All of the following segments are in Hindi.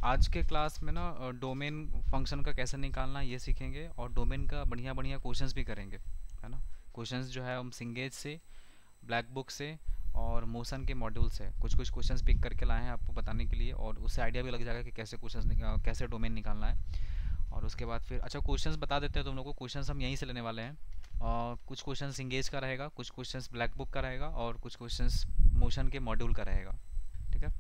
आज के क्लास में ना डोमेन फंक्शन का कैसे निकालना ये सीखेंगे और डोमेन का बढ़िया बढ़िया क्वेश्चंस भी करेंगे, है ना। क्वेश्चंस जो है हम सिंगेज से, ब्लैक बुक से और मोशन के मॉड्यूल से कुछ कुछ क्वेश्चंस पिक करके लाए हैं आपको बताने के लिए, और उससे आइडिया भी लग जाएगा कि कैसे क्वेश्चंस कैसे डोमेन निकालना है। और उसके बाद फिर अच्छा क्वेश्चंस बता देते हैं तुम लोगों को। क्वेश्चंस हम यहीं से लेने वाले हैं, और कुछ क्वेश्चंस इंगेज का रहेगा, कुछ क्वेश्चंस ब्लैक बुक का रहेगा और कुछ क्वेश्चंस मोशन के मॉड्यूल का रहेगा। ठीक है।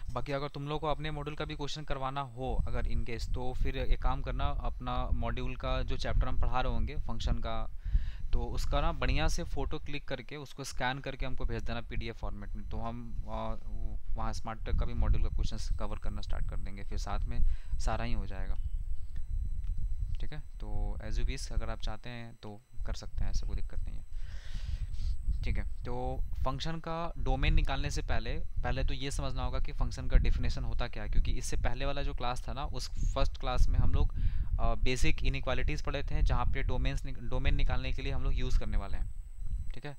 बाकी अगर तुम लोग को अपने मॉड्यूल का भी क्वेश्चन करवाना हो अगर इन केस, तो फिर एक काम करना, अपना मॉड्यूल का जो चैप्टर हम पढ़ा रहे होंगे फंक्शन का, तो उसका ना बढ़िया से फ़ोटो क्लिक करके उसको स्कैन करके हमको भेज देना पीडीएफ फॉर्मेट में। तो हम वहाँ स्मार्ट ट्रैक का भी मॉड्यूल का क्वेश्चन कवर करना स्टार्ट कर देंगे, फिर साथ में सारा ही हो जाएगा। ठीक है। तो एज यू विश, अगर आप चाहते हैं तो कर सकते हैं, ऐसा कोई दिक्कत नहीं है। ठीक है। तो फंक्शन का डोमेन निकालने से पहले पहले तो ये समझना होगा कि फंक्शन का डेफिनेशन होता क्या है, क्योंकि इससे पहले वाला जो क्लास था ना, उस फर्स्ट क्लास में हम लोग बेसिक इनइक्वालिटीज़ पढ़े थे, जहाँ पे डोमेन निकालने के लिए हम लोग यूज़ करने वाले हैं। ठीक है।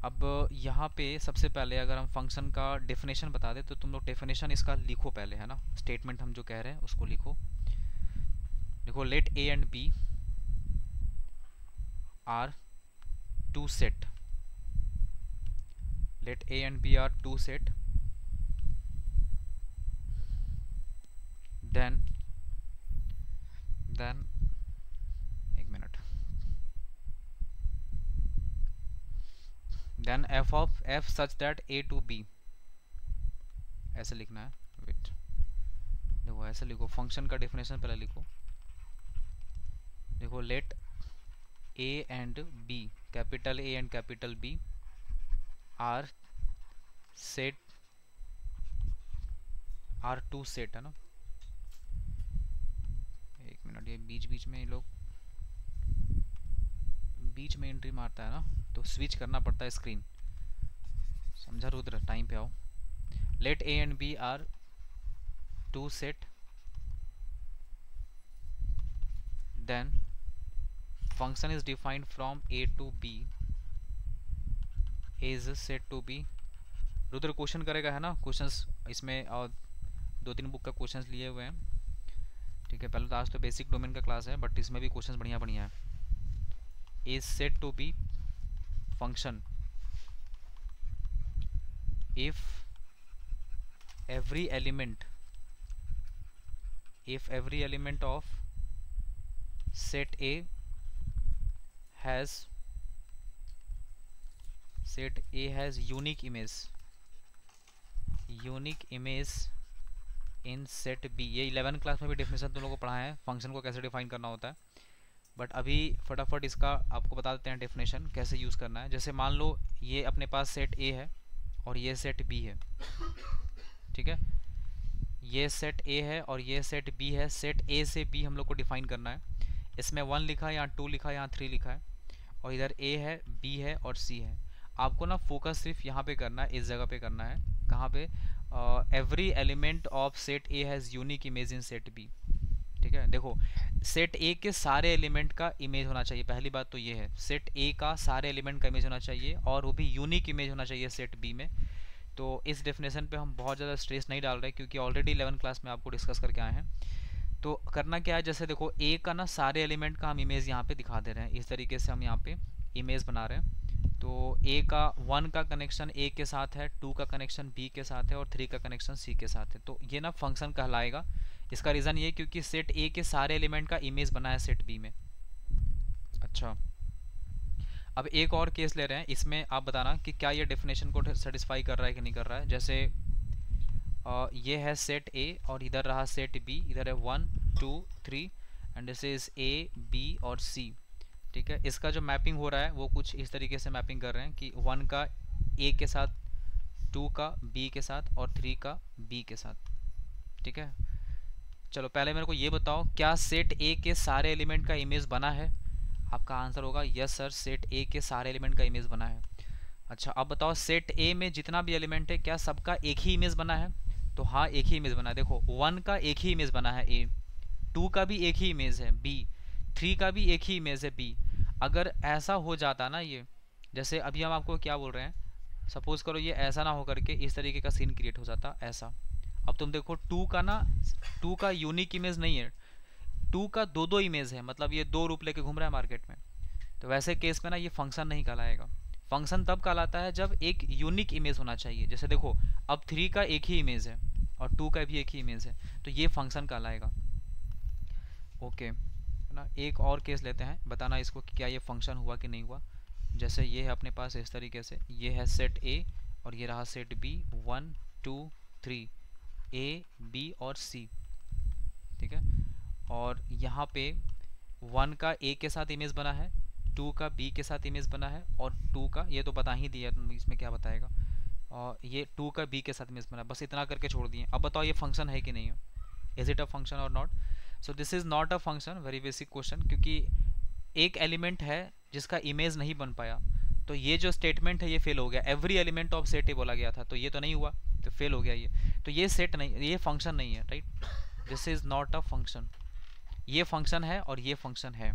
अब यहाँ पे सबसे पहले अगर हम फंक्शन का डेफिनेशन बता दें तो तुम लोग डेफिनेशन इसका लिखो पहले, है ना। स्टेटमेंट हम जो कह रहे हैं उसको लिखो। देखो, let A and B are two set, let a and b are two set, then एक minute, then f of f such that a to b, ऐसे लिखना है। वेट, देखो ऐसे लिखो, फंक्शन का डेफिनेशन पहले लिखो। देखो, let a and b, capital a and capital b are set, are two set, है ना। एक मिनट, ये बीच बीच में ये लोग बीच में एंट्री मारता है ना, तो स्विच करना पड़ता है स्क्रीन। समझा रुद्र, टाइम पे आओ। Let A and B are two set, then function is defined from A to B is set to B. Rudra question करेगा, है ना। क्वेश्चंस इसमें और दो तीन बुक का क्वेश्चंस लिए हुए हैं। ठीक है। पहले तो आज तो बेसिक डोमेन का क्लास है, बट इसमें भी क्वेश्चंस बढ़िया बढ़िया है। Is set to be function if every element of set A has unique image in set B। ये 11 क्लास में भी डेफिनेशन तुम लोगों को पढ़ा है फंक्शन को कैसे डिफाइन करना होता है, बट अभी फटाफट इसका आपको बता देते हैं डेफिनेशन कैसे यूज़ करना है। जैसे मान लो ये अपने पास सेट A है और ये सेट B है। ठीक है। ये सेट A है और ये सेट B है। सेट A से B हम लोग को डिफाइन करना है। इसमें 1 लिखा है, यहाँ 2 लिखा है, यहाँ 3 लिखा है, और इधर A है, B है और C है। आपको ना फोकस सिर्फ यहाँ पे करना है, इस जगह पे करना है। कहाँ पे? Every element of set A has unique image in set B। ठीक है। देखो, सेट ए के सारे एलिमेंट का इमेज होना चाहिए। पहली बात तो ये है, सेट ए का सारे एलिमेंट का इमेज होना चाहिए और वो भी यूनिक इमेज होना चाहिए सेट बी में। तो इस डेफिनेशन पे हम बहुत ज़्यादा स्ट्रेस नहीं डाल रहे, क्योंकि ऑलरेडी 11 क्लास में आपको डिस्कस करके आए हैं। तो करना क्या है, जैसे देखो ए का ना सारे एलिमेंट का हम इमेज यहाँ पे दिखा दे रहे हैं। इस तरीके से हम यहाँ पे इमेज बना रहे हैं। तो ए का 1 का कनेक्शन ए के साथ है, 2 का कनेक्शन बी के साथ है और 3 का कनेक्शन सी के साथ है। तो ये ना फंक्शन कहलाएगा। इसका रीज़न ये क्योंकि सेट ए के सारे एलिमेंट का इमेज बना है सेट बी में। अच्छा, अब एक और केस ले रहे हैं, इसमें आप बताना कि क्या ये डेफिनेशन को सेटिस्फाई कर रहा है कि नहीं कर रहा है। जैसे ये है सेट ए और इधर रहा सेट बी, इधर है 1 2 3 and this is A B और सी। ठीक है। इसका जो मैपिंग हो रहा है वो कुछ इस तरीके से मैपिंग कर रहे हैं कि 1 का ए के साथ, 2 का बी के साथ और 3 का बी के साथ। ठीक है। चलो पहले मेरे को ये बताओ, क्या सेट ए के सारे एलिमेंट का इमेज बना है? आपका आंसर होगा यस सर, सेट ए के सारे एलिमेंट का इमेज बना है। अच्छा, अब बताओ सेट ए में जितना भी एलिमेंट है क्या सबका एक ही इमेज बना है? तो हाँ, एक ही इमेज बना है। देखो 1 का एक ही इमेज बना है ए, 2 का भी एक ही इमेज है बी, 3 का भी एक ही इमेज है बी। अगर ऐसा हो जाता ना, ये जैसे अभी हम आपको क्या बोल रहे हैं, सपोज करो ये ऐसा ना हो करके इस तरीके का सीन क्रिएट हो जाता ऐसा, अब तुम देखो टू का ना, टू का यूनिक इमेज नहीं है, टू का दो दो इमेज है, मतलब ये दो रूप लेके घूम रहा है मार्केट में। तो वैसे केस में ना ये फंक्शन नहीं कहलाएगा। फंक्शन तब कहलाता है जब एक यूनिक इमेज होना चाहिए। जैसे देखो अब थ्री का एक ही इमेज है और टू का भी एक ही इमेज है, तो ये फंक्शन कहलाएगा। ओके ना, एक और केस लेते हैं, बताना इसको कि क्या ये फंक्शन हुआ कि नहीं हुआ। जैसे ये है अपने पास इस तरीके से, ये है सेट ए और ये रहा सेट बी, 1 2 3, ए बी और सी, ठीक है। और यहाँ पे 1 का ए के साथ इमेज बना है, 2 का बी के साथ इमेज बना है, और 2 का, ये तो बता ही दिया, इसमें क्या बताएगा, और ये 2 का बी के साथ इमेज बना है, बस इतना करके छोड़ दिए। अब बताओ ये फंक्शन है कि नहीं है, इज इट अ फंक्शन और not. So this is not a function, very basic question, क्योंकि एक एलिमेंट है जिसका इमेज नहीं बन पाया, तो ये जो स्टेटमेंट है ये फेल हो गया। एवरी एलिमेंट ऑफ सेट ए बोला गया था, तो ये तो नहीं हुआ, तो फेल हो गया ये। तो ये सेट नहीं, ये फंक्शन नहीं है, right. This is not a function. ये फंक्शन है और ये फंक्शन है।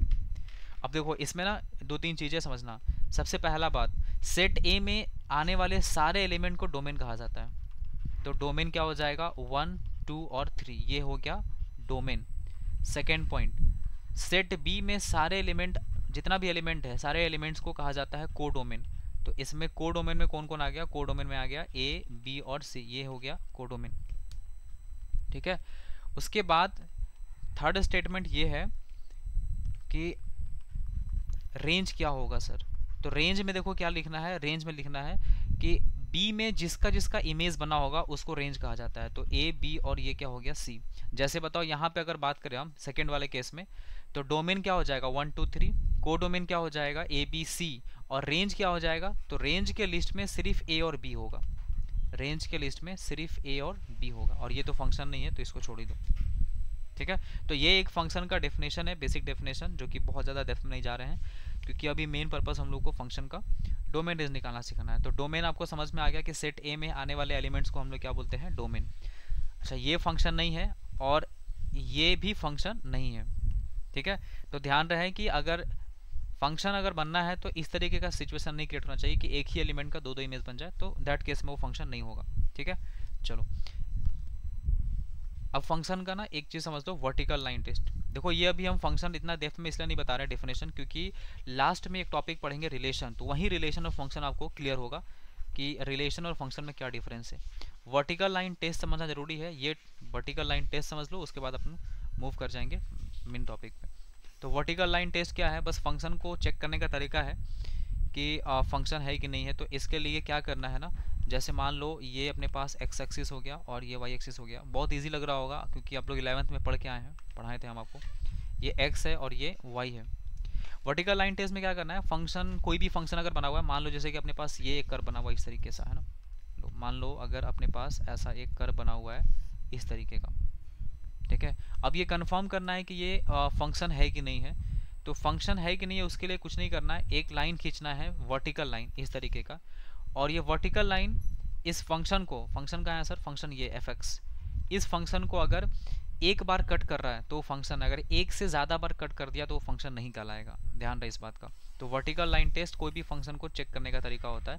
अब देखो इसमें ना दो तीन चीजें समझना। सबसे पहला बात, सेट ए में आने वाले सारे एलिमेंट को डोमेन कहा जाता है। तो डोमेन क्या हो जाएगा, 1 2 और 3, ये हो गया domain. Second point, set B में सारे एलिमेंट, जितना भी एलिमेंट है, सारे एलिमेंट्स को कहा जाता है कोडोमेन। तो इसमें कोडोमेन में कौन कौन आ गया, कोडोमेन में आ गया ए बी और सी, ये हो गया कोडोमेन, ठीक है। उसके बाद थर्ड स्टेटमेंट ये है कि रेंज क्या होगा सर। तो रेंज में देखो क्या लिखना है, रेंज में लिखना है कि बी में जिसका जिसका इमेज बना होगा उसको रेंज कहा जाता है। तो ए बी और ये क्या हो गया सी। जैसे बताओ यहाँ पे अगर बात करें हम सेकेंड वाले केस में, तो डोमेन क्या हो जाएगा 1 2 3, को डोमेन क्या हो जाएगा ए बी सी, और रेंज क्या हो जाएगा, तो रेंज के लिस्ट में सिर्फ ए और बी होगा। रेंज के लिस्ट में सिर्फ ए और बी होगा, और ये तो फंक्शन नहीं है तो इसको छोड़ ही दो, ठीक है। तो ये एक फंक्शन का डेफिनेशन है, बेसिक डेफिनेशन, जो कि बहुत ज़्यादा डेप्थ में नहीं जा रहे हैं, क्योंकि अभी मेन पर्पस हम लोग को फंक्शन का डोमेन रेंज निकालना सीखना है। तो डोमेन आपको समझ में आ गया कि सेट ए में आने वाले एलिमेंट्स को हम लोग क्या बोलते हैं, डोमेन। अच्छा, ये फंक्शन नहीं है और ये भी फंक्शन नहीं है, ठीक है। तो ध्यान रहे कि अगर फंक्शन अगर बनना है तो इस तरीके का सिचुएशन नहीं क्रिएट होना चाहिए कि एक ही एलिमेंट का दो दो इमेज बन जाए, तो दैट केस में वो फंक्शन नहीं होगा, ठीक है। चलो अब फंक्शन का ना एक चीज समझ लो, वर्टिकल लाइन टेस्ट। देखो ये अभी हम फंक्शन इतना डेप्थ में इसलिए नहीं बता रहे डेफिनेशन, क्योंकि लास्ट में एक टॉपिक पढ़ेंगे रिलेशन, तो वही रिलेशन और फंक्शन आपको क्लियर होगा कि रिलेशन और फंक्शन में क्या डिफरेंस है। वर्टिकल लाइन टेस्ट समझना जरूरी है, ये वर्टिकल लाइन टेस्ट समझ लो, उसके बाद अपन मूव कर जाएंगे मेन टॉपिक पे। तो वर्टिकल लाइन टेस्ट क्या है, बस फंक्शन को चेक करने का तरीका है कि फंक्शन है कि नहीं है। तो इसके लिए क्या करना है ना, जैसे मान लो ये अपने पास एक्स एक्सिस हो गया और ये वाई एक्सिस हो गया, बहुत इजी लग रहा होगा क्योंकि आप लोग 11th में पढ़ के आए हैं, पढ़ाए थे हम आपको। ये एक्स है और ये वाई है। वर्टिकल लाइन टेस्ट में क्या करना है, फंक्शन, कोई भी फंक्शन अगर बना हुआ है, मान लो जैसे कि अपने पास ये एक कर्व बना हुआ है इस तरीके से, है ना, मान लो अगर अपने पास ऐसा एक कर्व बना हुआ है इस तरीके का, ठीक है। अब ये कंफर्म करना है कि ये फंक्शन है कि नहीं है। तो फंक्शन है कि नहीं है उसके लिए कुछ नहीं करना है, एक लाइन खींचना है वर्टिकल लाइन इस तरीके का, और ये वर्टिकल लाइन इस फंक्शन को, फंक्शन का है सर, फंक्शन ये एफ एक्स, इस फंक्शन को अगर एक बार कट कर रहा है तो फंक्शन, अगर एक से ज़्यादा बार कट कर दिया तो फंक्शन नहीं कहलाएगा, ध्यान रहे इस बात का। तो वर्टिकल लाइन टेस्ट कोई भी फंक्शन को चेक करने का तरीका होता है,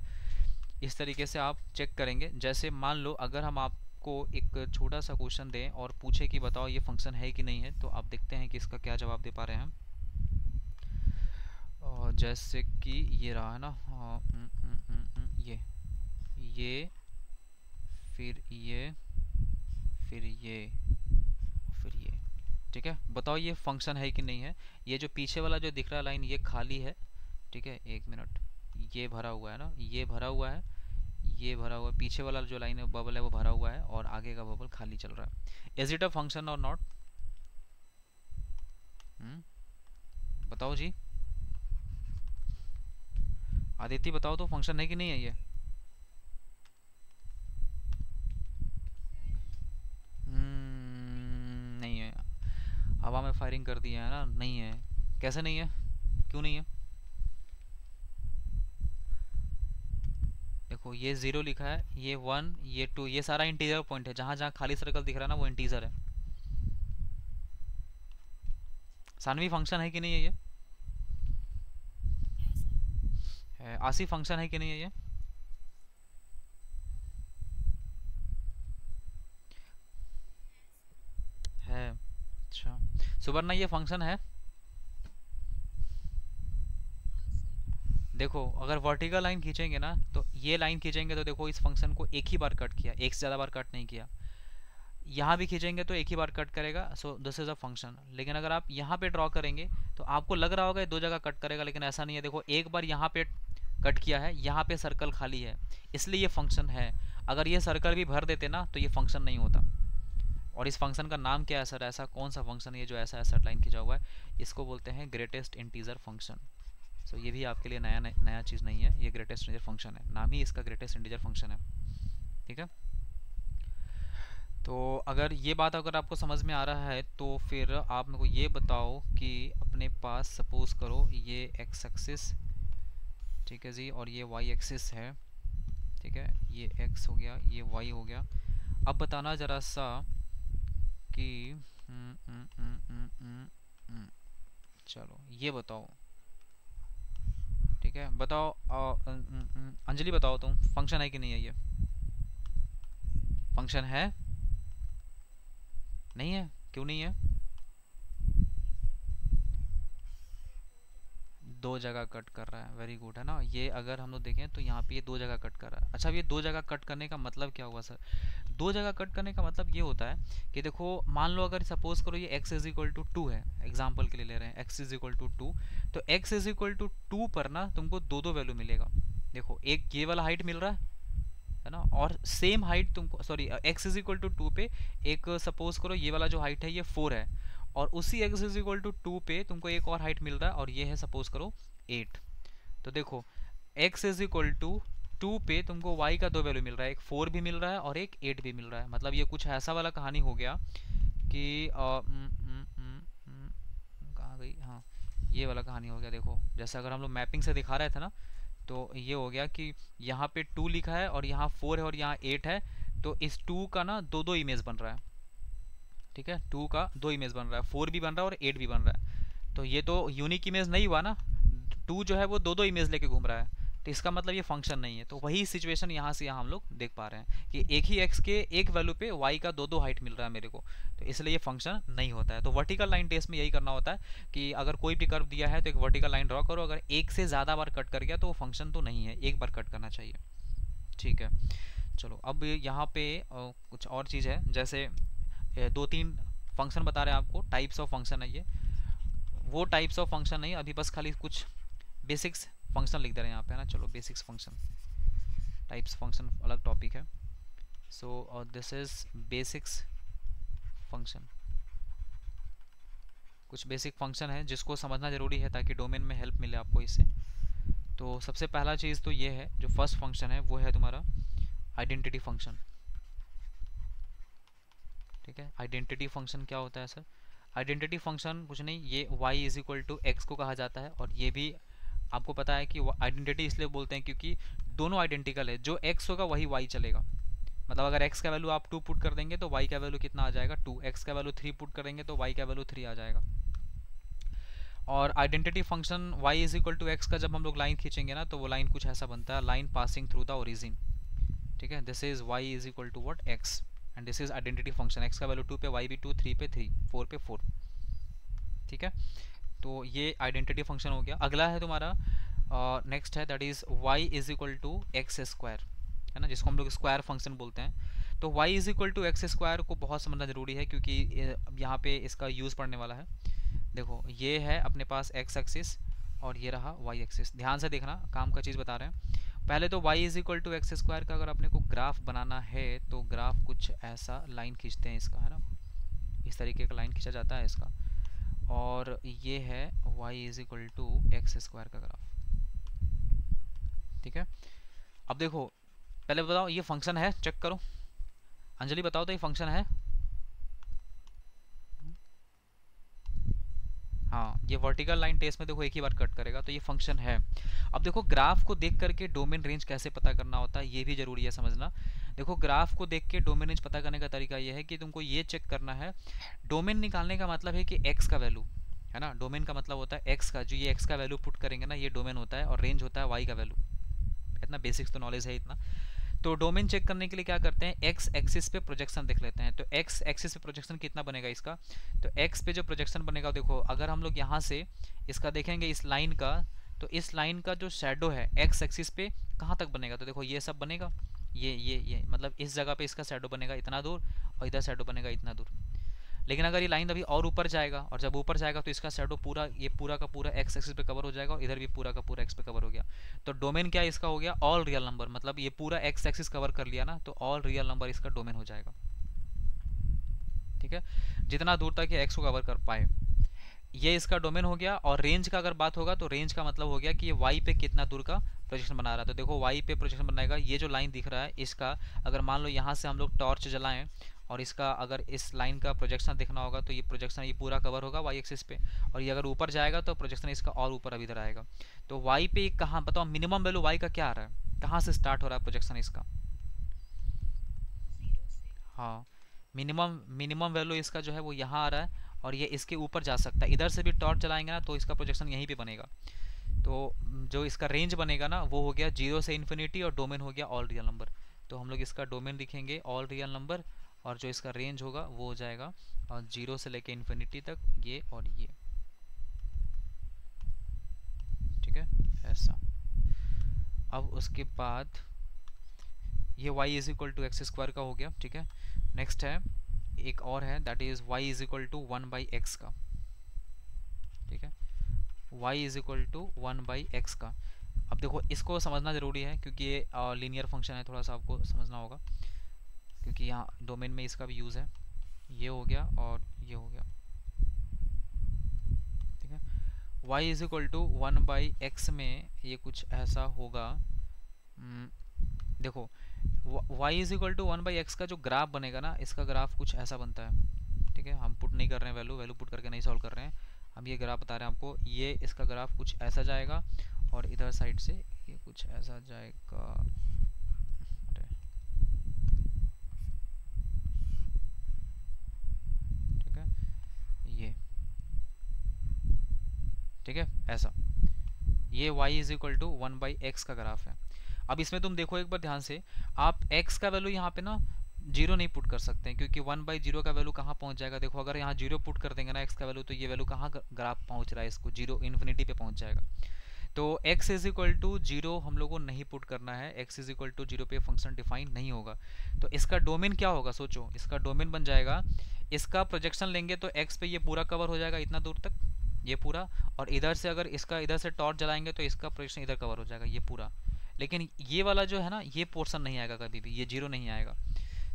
इस तरीके से आप चेक करेंगे। जैसे मान लो अगर हम आपको एक छोटा सा क्वेश्चन दें और पूछे कि बताओ ये फंक्शन है कि नहीं है, तो आप देखते हैं कि इसका क्या जवाब दे पा रहे हैं। और जैसे कि ये रहा है ना, ये फिर ये फिर ये फिर ये, ठीक है। बताओ ये फंक्शन है कि नहीं है। ये जो पीछे वाला जो दिख रहा है लाइन, ये खाली है, ठीक है, एक मिनट, ये भरा हुआ है ना, ये भरा हुआ है, ये भरा हुआ है, पीछे वाला जो लाइन है बबल है वो भरा हुआ है, और आगे का बबल खाली चल रहा है। इज इट अ फंक्शन और नॉट, बताओ जी, आदित्य बताओ तो फंक्शन है कि नहीं है ये। नहीं है, हवा में फायरिंग कर दी है ना, नहीं है। कैसे नहीं है, क्यों नहीं है। देखो ये 0 लिखा है, ये 1 ये 2, ये सारा इंटीजर पॉइंट है, जहां जहां खाली सर्कल दिख रहा है ना वो इंटीजर है। सानवी फंक्शन है कि नहीं है ये, है। आसी फंक्शन है कि नहीं है ये। सुवर्णा ये फंक्शन है। देखो अगर वर्टिकल लाइन खींचेंगे ना, तो ये लाइन खींचेंगे तो देखो इस फंक्शन को एक ही बार कट किया, एक से ज़्यादा बार कट नहीं किया। यहाँ भी खींचेंगे तो एक ही बार कट करेगा, so this is a function. लेकिन अगर आप यहाँ पे ड्रॉ करेंगे तो आपको लग रहा होगा ये दो जगह कट करेगा, लेकिन ऐसा नहीं है। देखो एक बार यहाँ पे कट किया है, यहाँ पे सर्कल खाली है, इसलिए ये फंक्शन है। अगर ये सर्कल भी भर देते ना तो ये फंक्शन नहीं होता। और इस फंक्शन का नाम क्या है सर? ऐसा कौन सा फंक्शन है जो ऐसा ऐसा लाइन खींचा हुआ है? इसको बोलते हैं ग्रेटेस्ट इंटीजर फंक्शन। सो ये भी आपके लिए नया चीज़ नहीं है, ये ग्रेटेस्ट इंटीजर फंक्शन है, नाम ही इसका ग्रेटेस्ट इंटीजर फंक्शन है। ठीक है, तो अगर ये बात अगर आपको समझ में आ रहा है तो फिर आप मेरे को ये बताओ कि अपने पास सपोज करो ये एक्स एक्सिस, ठीक है जी, और ये वाई एक्सिस है। ठीक है, ये एक्स हो गया, ये वाई हो गया। अब बताना ज़रा सा कि चलो ये बताओ, ठीक है, बताओ अंजलि बताओ तुम, फंक्शन है कि नहीं है? ये फंक्शन है? नहीं है? क्यों नहीं है? दो जगह कट कर रहा है, वेरी गुड, है ना। ये अगर हम लोग देखें तो यहाँ पे ये दो जगह कट कर रहा है। अच्छा, अब ये दो जगह कट करने का मतलब क्या हुआ सर? दो जगह कट करने का मतलब ये होता है कि देखो मान लो अगर सपोज करो ये x इज इक्वल टू 2 है, एग्जाम्पल के लिए ले रहे हैं, x इज इक्वल टू 2, तो x इज इक्वल टू 2 पर ना तुमको दो दो वैल्यू मिलेगा। देखो एक ये वाला हाइट मिल रहा है ना, और सेम हाइट तुमको, sorry x is equal to 2 पे एक सपोज करो ये वाला जो हाइट है ये 4 है, और उसी x इज इक्वल टू 2 पे तुमको एक और हाइट मिल रहा है और ये है सपोज करो 8। तो देखो x इज इक्वल टू 2 पे तुमको y का दो वैल्यू मिल रहा है, एक 4 भी मिल रहा है और एक 8 भी मिल रहा है। मतलब ये कुछ ऐसा वाला कहानी हो गया कि कहाँ गई, हाँ ये वाला कहानी हो गया। देखो जैसे अगर हम लोग मैपिंग से दिखा रहे थे ना, तो ये हो गया कि यहाँ पे 2 लिखा है और यहाँ 4 है और यहाँ 8 है, तो इस 2 का ना दो दो इमेज बन रहा है। ठीक है, 2 का दो इमेज बन रहा है, 4 भी बन रहा है और 8 भी बन रहा है। तो ये तो यूनिक इमेज नहीं हुआ ना, 2 जो है वो दो दो इमेज लेके घूम रहा है, तो इसका मतलब ये फंक्शन नहीं है। तो वही सिचुएशन यहाँ से यहाँ हम लोग देख पा रहे हैं कि एक ही x के एक वैल्यू पे y का दो दो हाइट मिल रहा है मेरे को, तो इसलिए ये फंक्शन नहीं होता है। तो वर्टिकल लाइन टेस्ट में यही करना होता है कि अगर कोई भी कर्व दिया है तो एक वर्टिकल लाइन ड्रॉ करो, अगर एक से ज़्यादा बार कट कर गया तो वो फंक्शन तो नहीं है, एक बार कट करना चाहिए। ठीक है, चलो अब यहाँ पे कुछ और चीज़ है, जैसे दो तीन फंक्शन बता रहे हैं आपको, टाइप्स ऑफ फंक्शन है ये, वो टाइप्स ऑफ फंक्शन नहीं, अभी बस खाली कुछ बेसिक्स फंक्शन लिख दे रहे हैं यहाँ पे, है ना। चलो बेसिक्स फंक्शन, टाइप्स फंक्शन अलग टॉपिक है। So this is basics function, कुछ बेसिक फंक्शन है जिसको समझना ज़रूरी है ताकि डोमेन में हेल्प मिले आपको इससे। तो सबसे पहला चीज़ तो ये है, जो फर्स्ट फंक्शन है वो है तुम्हारा आइडेंटिटी फंक्शन। ठीक है, आइडेंटिटी फंक्शन क्या होता है सर? आइडेंटिटी फंक्शन कुछ नहीं, ये y is equal to x को कहा जाता है, और ये भी आपको पता है कि आइडेंटिटी इसलिए बोलते हैं क्योंकि दोनों आइडेंटिकल है, जो x होगा वही y चलेगा। मतलब अगर x का वैल्यू आप 2 पुट कर देंगे तो y का वैल्यू कितना आ जाएगा 2, x का वैल्यू 3 पुट करेंगे तो y का वैल्यू 3 आ जाएगा। और identity function y is equal to x का जब हम लोग लाइन खींचेंगे ना, तो वो लाइन कुछ ऐसा बनता है, line passing through the origin. ठीक है, this is y is equal to what x, and this is identity function, x का वैल्यू 2 पे, y भी 2, 3 पे 3, 4 पे 4। ठीक है, तो ये आइडेंटिटी फंक्शन हो गया। अगला है तुम्हारा नेक्स्ट है, that is y is equal to x square, है ना, जिसको हम लोग स्क्वायर फंक्शन बोलते हैं। तो y is equal to x square को बहुत समझना जरूरी है क्योंकि यहाँ पे इसका यूज़ पड़ने वाला है। देखो ये है अपने पास x एक्सिस और ये रहा y एक्सिस, ध्यान से देखना, काम का चीज़ बता रहे हैं। पहले तो y is equal to x square का अगर अपने को ग्राफ बनाना है तो ग्राफ कुछ ऐसा लाइन खींचते हैं इसका, है ना, इस तरीके का लाइन खींचा जाता है इसका, और ये है y is equal to x square का ग्राफ। ठीक है, अब देखो पहले बताओ ये फंक्शन है, चेक करो, अंजलि बताओ तो ये फंक्शन है? हाँ, ये वर्टिकल लाइन टेस्ट में देखो एक ही बार कट करेगा, तो ये फंक्शन है। अब देखो ग्राफ को देख करके डोमेन रेंज कैसे पता करना होता है ये भी जरूरी है समझना। देखो ग्राफ को देख के डोमेन रेंज पता करने का तरीका ये है कि तुमको ये चेक करना है, डोमेन निकालने का मतलब है कि x का वैल्यू, है ना, डोमेन का मतलब होता है x का, जो ये x का वैल्यू पुट करेंगे ना ये डोमेन होता है, और रेंज होता है y का वैल्यू। इतना बेसिक्स तो नॉलेज है इतना। तो डोमेन चेक करने के लिए क्या करते हैं, एक्स एक्सिस पे प्रोजेक्शन देख लेते हैं। तो एक्स एक्सिस पे प्रोजेक्शन कितना बनेगा इसका, तो एक्स पे जो प्रोजेक्शन बनेगा देखो, अगर हम लोग यहाँ से इसका देखेंगे इस लाइन का, तो इस लाइन का जो शेडो है एक्स एक्सिस पे कहाँ तक बनेगा, तो देखो ये सब बनेगा, ये मतलब इस जगह पे इसका शेडो बनेगा इतना दूर, और इधर शेडो बनेगा इतना दूर। लेकिन अगर ये लाइन अभी और ऊपर जाएगा, और जब ऊपर जाएगा तो इसका शेडो पूरा, ये पूरा का पूरा एक्स एक्सिस पे कवर हो जाएगा, और इधर भी पूरा का पूरा एक्स पे कवर हो गया। तो डोमेन क्या इसका हो गया, ऑल रियल नंबर, मतलब ये पूरा एक्स एक्सिस कवर कर लिया ना, तो ऑल रियल नंबर इसका डोमेन हो जाएगा। ठीक है, जितना दूर तक ये एक्स को कवर कर पाए, ये इसका डोमेन हो गया। और रेंज का अगर बात होगा, तो रेंज का मतलब हो गया कि ये वाई पे कितना दूर का प्रोजेक्शन बना रहा है। तो देखो वाई पे प्रोजेक्शन बनाएगा, ये जो लाइन दिख रहा है इसका, अगर मान लो यहाँ से हम लोग टॉर्च जलाएं और इसका अगर इस लाइन का प्रोजेक्शन देखना होगा, तो ये प्रोजेक्शन ये पूरा कवर होगा वाई एक्सिस पे, और ये अगर ऊपर जाएगा तो प्रोजेक्शन इसका और ऊपर अभी इधर आएगा। तो वाई पे कहाँ बताओ, मिनिमम वैल्यू वाई का क्या आ रहा है, कहाँ से स्टार्ट हो रहा है प्रोजेक्शन इसका, हाँ मिनिमम मिनिमम वैल्यू इसका जो है वो यहाँ आ रहा है, और ये इसके ऊपर जा सकता है। इधर से भी टॉर्च चलाएंगे ना तो इसका प्रोजेक्शन यहीं पे बनेगा। तो जो इसका रेंज बनेगा ना वो हो गया 0 से इन्फिनिटी, और डोमेन हो गया ऑल रियल नंबर। तो हम लोग इसका डोमेन लिखेंगे ऑल रियल नंबर, और जो इसका रेंज होगा वो हो जाएगा 0 से लेके इन्फिनिटी तक, ये और ये। ठीक है, ऐसा। अब उसके बाद ये y is equal to x square का हो गया। ठीक है, नेक्स्ट है एक और है, that is y is equal to 1/x का। ठीक है, y is equal to 1/x का। अब देखो इसको समझना ज़रूरी है, क्योंकि ये लीनियर फंक्शन है, थोड़ा सा आपको समझना होगा, क्योंकि यहाँ डोमेन में इसका भी यूज़ है। ये हो गया और ये हो गया। ठीक है, y is equal to 1/x में ये कुछ ऐसा होगा। देखो y is equal to 1/x का जो ग्राफ बनेगा ना, इसका ग्राफ कुछ ऐसा बनता है। ठीक है, हम पुट नहीं कर रहे हैं, वैल्यू पुट करके नहीं सॉल्व कर रहे हैं, हम ये ग्राफ बता रहे हैं आपको। ये इसका ग्राफ कुछ ऐसा जाएगा, और इधर साइड से ये कुछ ऐसा जाएगा। अरे ठीक है, ये ठीक है ऐसा, ये y is equal to 1/x का ग्राफ है। अब इसमें तुम देखो एक बार ध्यान से, आप x का वैल्यू यहाँ पे ना 0 नहीं पुट कर सकते हैं, क्योंकि 1/0 का वैल्यू कहाँ पहुँच जाएगा। देखो अगर यहाँ 0 पुट कर देंगे ना x का वैल्यू, तो ये वैल्यू कहाँ ग्राफ पहुँच रहा है, इसको 0 इन्फिनिटी पे पहुँच जाएगा। तो x इज इक्वल टू 0 हम लोगों को नहीं पुट करना है, x इज इक्वल टू 0 पे फंक्शन डिफाइन नहीं होगा। तो इसका डोमेन क्या होगा, सोचो, इसका डोमेन बन जाएगा, इसका प्रोजेक्शन लेंगे तो x पे ये पूरा कवर हो जाएगा इतना दूर तक, ये पूरा, और इधर से अगर इसका इधर से टॉर्च जलाएंगे तो इसका प्रोजेक्शन इधर कवर हो जाएगा, ये पूरा। लेकिन ये वाला जो है ना, ये पोर्शन नहीं आएगा कभी भी, ये 0 नहीं आएगा।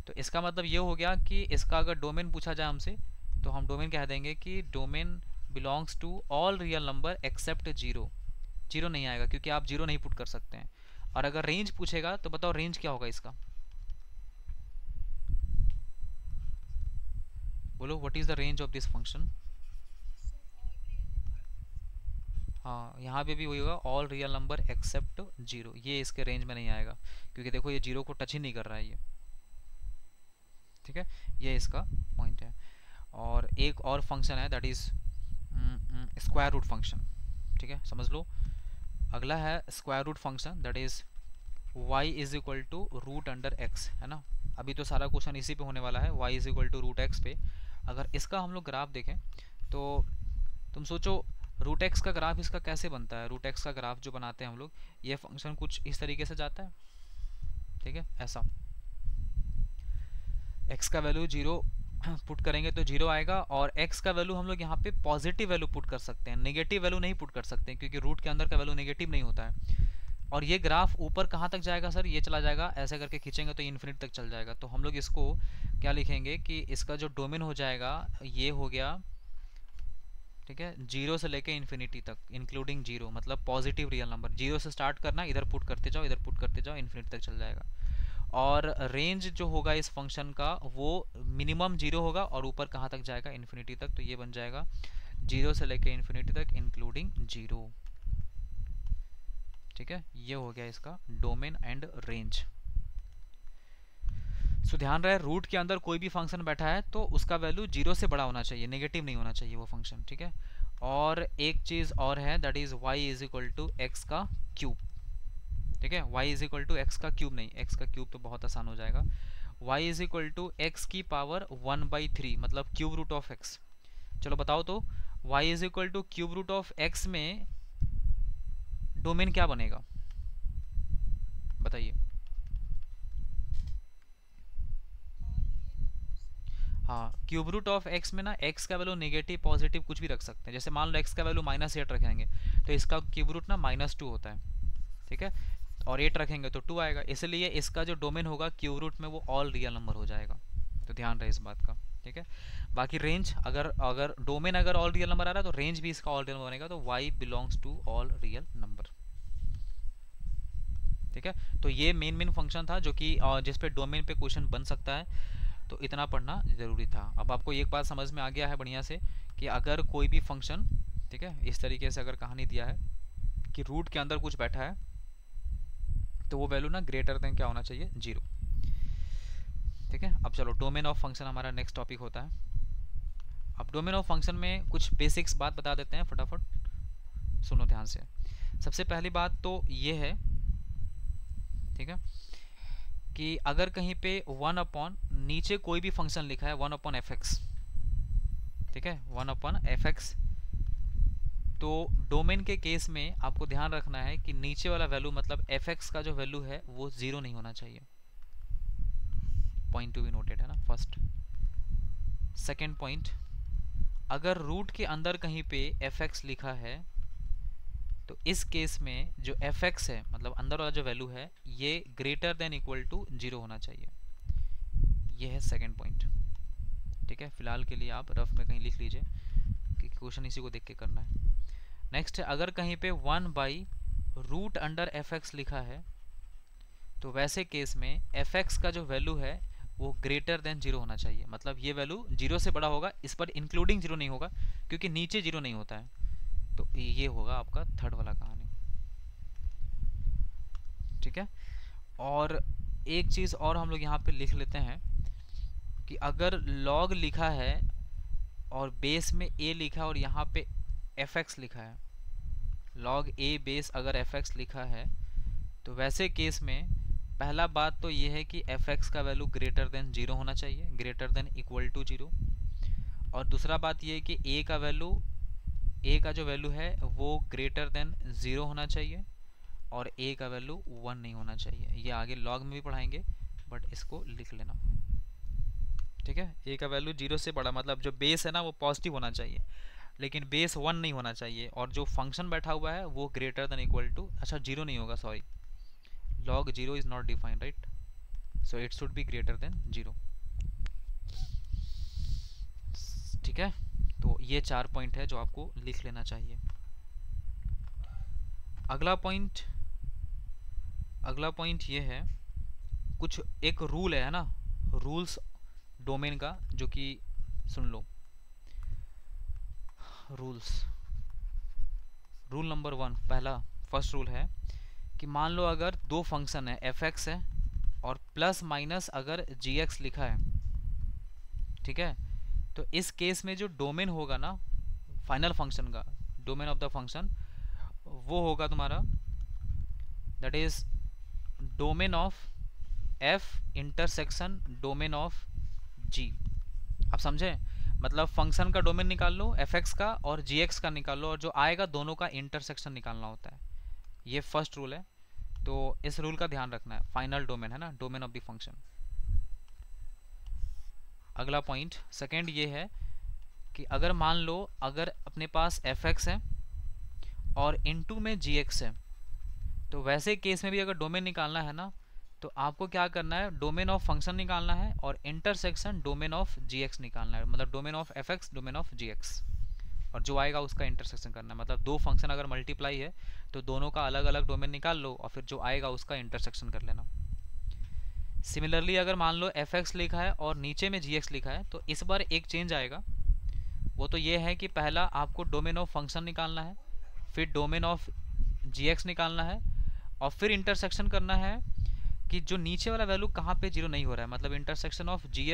तो इसका मतलब ये हो गया कि इसका अगर डोमेन पूछा जाए हमसे, तो हम डोमेन कह देंगे कि domain belongs to all real number except 0। 0 नहीं आएगा, क्योंकि आप 0 नहीं पुट कर सकते हैं। और अगर रेंज पूछेगा तो बताओ रेंज क्या होगा इसका, बोलो what is the range of this function. हाँ, यहाँ पे भी वही होगा, ऑल रियल नंबर एक्सेप्ट 0, ये इसके रेंज में नहीं आएगा, क्योंकि देखो ये 0 को टच ही नहीं कर रहा है ये। ठीक है, ये इसका पॉइंट है। और एक और फंक्शन है, that is square root function. ठीक है, समझ लो। अगला है square root function, that is y is equal to root under x, है ना। अभी तो सारा क्वेश्चन इसी पे होने वाला है, y is equal to root x पे। अगर इसका हम लोग ग्राफ देखें तो तुम सोचो रूट एक्स का ग्राफ इसका कैसे बनता है। रूट एक्स का ग्राफ जो बनाते हैं हम लोग, ये फंक्शन कुछ इस तरीके से जाता है। ठीक है, ऐसा x का वैल्यू 0 पुट करेंगे तो 0 आएगा, और x का वैल्यू हम लोग यहाँ पे पॉजिटिव वैल्यू पुट कर सकते हैं, नेगेटिव वैल्यू नहीं पुट कर सकते हैं, क्योंकि रूट के अंदर का वैल्यू नेगेटिव नहीं होता है। और ये ग्राफ ऊपर कहाँ तक जाएगा सर, ये चला जाएगा, ऐसे करके खींचेंगे तो इन्फिनिट तक चल जाएगा। तो हम लोग इसको क्या लिखेंगे कि इसका जो डोमेन हो जाएगा ये हो गया, ठीक है, 0 से लेके इन्फिनिटी तक इंक्लूडिंग 0, मतलब पॉजिटिव रियल नंबर। 0 से स्टार्ट करना, इधर पुट करते जाओ, इधर पुट करते जाओ, इन्फिनिटी तक चल जाएगा। और रेंज जो होगा इस फंक्शन का वो मिनिमम 0 होगा, और ऊपर कहाँ तक जाएगा, इन्फिनिटी तक। तो ये बन जाएगा 0 से लेके इन्फिनिटी तक इंक्लूडिंग 0। ठीक है, ये हो गया इसका डोमेन एंड रेंज। सो ध्यान रहे, रूट के अंदर कोई भी फंक्शन बैठा है तो उसका वैल्यू 0 से बड़ा होना चाहिए, नेगेटिव नहीं होना चाहिए वो फंक्शन। ठीक है, और एक चीज़ और है, that is y is equal to x का क्यूब। ठीक है, y is equal to x का क्यूब नहीं, एक्स का क्यूब तो बहुत आसान हो जाएगा, y is equal to x की पावर 1/3 मतलब क्यूब रूट ऑफ एक्स। चलो बताओ तो y is equal to cube root of x में डोमेन क्या बनेगा, बताइए। हाँ, क्यूब रूट ऑफ एक्स में ना एक्स का वैल्यू नेगेटिव पॉजिटिव कुछ भी रख सकते हैं। जैसे मान लो एक्स का वैल्यू -8 रखेंगे तो इसका क्यूब रूट ना -2 होता है, ठीक है, और 8 रखेंगे तो 2 आएगा, इसलिए इसका जो डोमेन होगा क्यूब रूट में वो ऑल रियल नंबर हो जाएगा। तो ध्यान रहे इस बात का, ठीक है। बाकी रेंज अगर अगर डोमेन अगर ऑल रियल नंबर आ रहा है तो रेंज भी इसका ऑल रियल नंबर बनेगा, तो y belongs to all real number, ठीक है। तो ये मेन फंक्शन था जो कि जिस पे डोमेन पे क्वेश्चन बन सकता है, तो इतना पढ़ना ज़रूरी था। अब आपको एक बात समझ में आ गया है बढ़िया से कि अगर कोई भी फंक्शन, ठीक है, इस तरीके से अगर कहानी दिया है कि रूट के अंदर कुछ बैठा है तो वो वैल्यू ना ग्रेटर देन क्या होना चाहिए, 0, ठीक है। अब चलो डोमेन ऑफ फंक्शन हमारा नेक्स्ट टॉपिक होता है। अब डोमेन ऑफ फंक्शन में कुछ बेसिक्स बात बता देते हैं, फटाफट सुनो ध्यान से। सबसे पहली बात तो ये है, ठीक है, कि अगर कहीं पे 1 अपॉन नीचे कोई भी फंक्शन लिखा है 1 अपॉन एफ एक्स, ठीक है, 1 अपॉन एफ एक्स, तो डोमेन के केस में आपको ध्यान रखना है कि नीचे वाला वैल्यू मतलब एफ एक्स का जो वैल्यू है वो 0 नहीं होना चाहिए। पॉइंट टू बी नोटेड है ना, फर्स्ट। सेकेंड पॉइंट, अगर रूट के अंदर कहीं पे एफ एक्स लिखा है तो इस केस में जो एफ एक्स है मतलब अंदर वाला जो वैल्यू है ये ग्रेटर देन इक्वल टू 0 होना चाहिए। ये है सेकेंड पॉइंट, ठीक है। फिलहाल के लिए आप रफ में कहीं लिख लीजिए कि क्वेश्चन इसी को देख के करना है। नेक्स्ट है, अगर कहीं पे 1/रूट अंडर एफ एक्स लिखा है तो वैसे केस में एफ एक्स का जो वैल्यू है वो ग्रेटर देन 0 होना चाहिए, मतलब ये वैल्यू 0 से बड़ा होगा, इस पर इंक्लूडिंग 0 नहीं होगा क्योंकि नीचे 0 नहीं होता है। तो ये होगा आपका थर्ड वाला कहानी, ठीक है। और एक चीज़ और हम लोग यहाँ पे लिख लेते हैं कि अगर लॉग लिखा है और बेस में a लिखा है और यहाँ पे fx लिखा है, log a बेस अगर fx लिखा है तो वैसे केस में पहला बात तो ये है कि fx का वैल्यू ग्रेटर देन 0 होना चाहिए, ग्रेटर देन इक्वल टू 0। और दूसरा बात ये है कि a का जो वैल्यू है वो ग्रेटर देन 0 होना चाहिए और a का वैल्यू 1 नहीं होना चाहिए। ये आगे log में भी पढ़ाएंगे बट इसको लिख लेना, ठीक है। a का वैल्यू 0 से बड़ा मतलब जो बेस है ना वो पॉजिटिव होना चाहिए लेकिन बेस 1 नहीं होना चाहिए, और जो फंक्शन बैठा हुआ है वो ग्रेटर देन इक्वल टू, अच्छा 0 नहीं होगा, sorry, log 0 is not defined, right, so it should be greater than 0, ठीक है। तो ये 4 पॉइंट है जो आपको लिख लेना चाहिए। अगला पॉइंट ये है, कुछ एक रूल है ना, रूल्स डोमेन का, जो कि सुन लो। रूल नंबर 1, फर्स्ट रूल है कि मान लो अगर दो फंक्शन है एफ एक्स है और प्लस माइनस अगर जी एक्स लिखा है, ठीक है, तो इस केस में जो डोमेन होगा ना फाइनल फंक्शन का, डोमेन ऑफ द फंक्शन वो होगा तुम्हारा, that is domain of f intersection domain of g. आप समझे, मतलब फंक्शन का डोमेन निकाल लो एफ एक्स का और जी एक्स का निकाल लो और जो आएगा दोनों का इंटरसेक्शन निकालना होता है। ये फर्स्ट रूल है, तो इस रूल का ध्यान रखना है। फाइनल डोमेन है ना, डोमेन ऑफ द फंक्शन। अगला पॉइंट सेकेंड ये है कि अगर मान लो अगर अपने पास एफ एक्स है और इनटू में जी एक्स है, तो वैसे केस में भी अगर डोमेन निकालना है ना तो आपको क्या करना है, डोमेन ऑफ फंक्शन निकालना है और intersection domain of g x निकालना है, मतलब domain of f x domain of g x, और जो आएगा उसका इंटरसेक्शन करना है। मतलब दो फंक्शन अगर मल्टीप्लाई है तो दोनों का अलग अलग डोमेन निकाल लो और फिर जो आएगा उसका इंटरसेक्शन कर लेना। सिमिलरली अगर मान लो एफ एक्स लिखा है और नीचे में जी एक्स लिखा है तो इस बार एक चेंज आएगा, वो तो ये है कि पहला आपको डोमेन ऑफ फंक्शन निकालना है, फिर डोमेन ऑफ जी एक्स निकालना है और फिर इंटरसेक्शन करना है कि जो नीचे वाला वैल्यू कहाँ पे 0 नहीं हो रहा है, मतलब intersection of g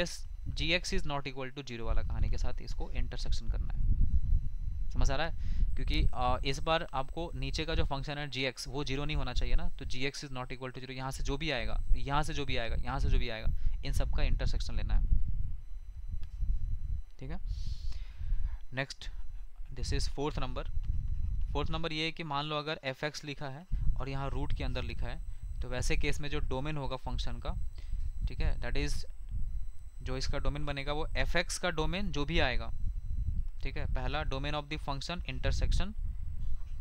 x is not equal to 0 वाला कहानी के साथ इसको इंटरसेक्शन करना है। समझ आ रहा है? क्योंकि इस बार आपको नीचे का जो फंक्शन है जी एक्स वो जीरो नहीं होना चाहिए ना, तो g x is not equal to zero. यहाँ से जो भी आएगा, यहाँ से जो भी आएगा, यहाँ से जो भी आएगा, इन सब का इंटरसेक्शन लेना है। ठीक है, next this is fourth number. Fourth number ये है कि मान लो अगर एफ एक्स लिखा है और यहाँ रूट के अंदर लिखा है, तो वैसे केस में जो डोमेन होगा फंक्शन का, ठीक है, दैट इज जो इसका डोमेन बनेगा वो एफ एक्स का डोमेन जो भी आएगा, ठीक है, पहला domain of the function intersection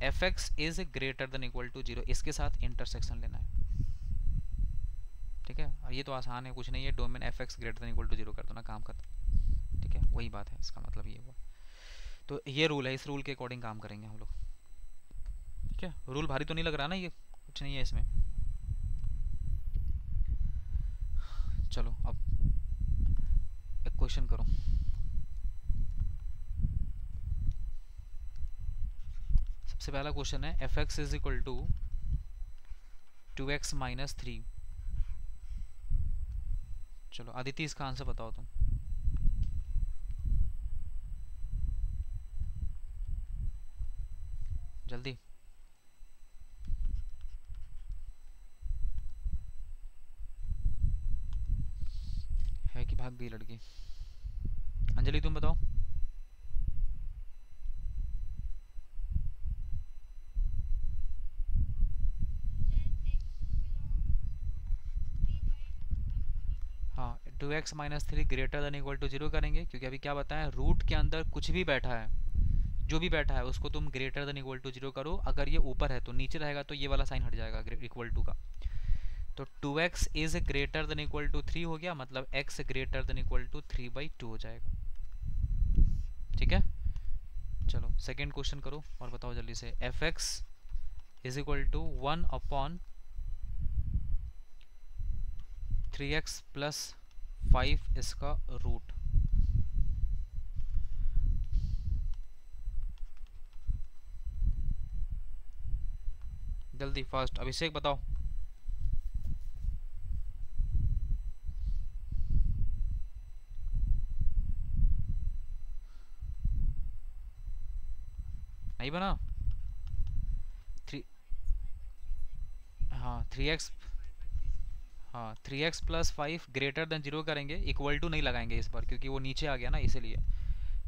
f x is greater than equal to zero, इसके साथ इंटरसेक्शन लेना है। ठीक है, और ये तो आसान है, कुछ नहीं है, domain f x greater than equal to zero कर दो ना, काम करता। ठीक है, वही बात है, इसका मतलब ये हुआ। तो ये रूल है, इस रूल के अकॉर्डिंग काम करेंगे हम लोग। ठीक है, रूल भारी तो नहीं लग रहा ना, ये कुछ नहीं है इसमें। चलो अब एक क्वेश्चन करो। सबसे पहला क्वेश्चन है f x is equal to 2x minus 3। चलो अदिति इसका आंसर बताओ तुम। जल्दी। है कि भाग गई लड़की? अंजलि तुम बताओ। हाँ, 2x minus 3 greater than equal to zero करेंगे, क्योंकि अभी क्या बताया, रूट के अंदर कुछ भी बैठा है, जो भी बैठा है उसको तुम greater than equal to zero करो। अगर ये ऊपर है तो नीचे रहेगा, तो ये वाला साइन हट जाएगा इक्वल टू का। तो 2x is greater than equal to 3 हो गया, मतलब x greater than equal to 3/2 हो जाएगा। ठीक है, चलो सेकेंड क्वेश्चन करो और बताओ जल्दी से। F x is equal to 1/3x plus 5 इसका रूट। जल्दी फास्ट, अभिषेक बताओ। नहीं बना? थ्री, हाँ 3x, हाँ 3x plus 5 greater than zero करेंगे, इक्वल टू नहीं लगाएंगे इस बार क्योंकि वो नीचे आ गया ना, इसीलिए।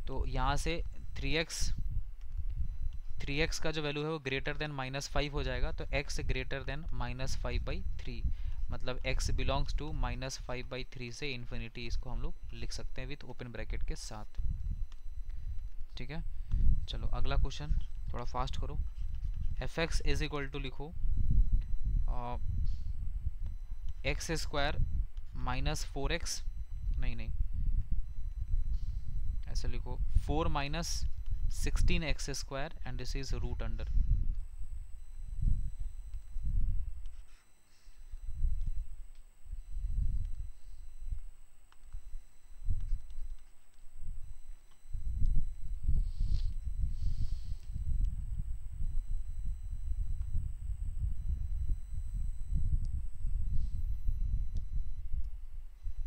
तो यहाँ से 3x, 3x का जो वैल्यू है वो ग्रेटर देन -5 हो जाएगा, तो x ग्रेटर देन -5/3, मतलब x बिलोंग्स टू -5/3 से इन्फिनिटी, इसको हम लोग लिख सकते हैं विथ ओपन ब्रैकेट के साथ। ठीक है, चलो अगला क्वेश्चन, थोड़ा फास्ट करो। F x is equal to लिखो एक्स स्क्वायर माइनस 4x, नहीं ऐसे लिखो 4 minus 16x square and this is root under.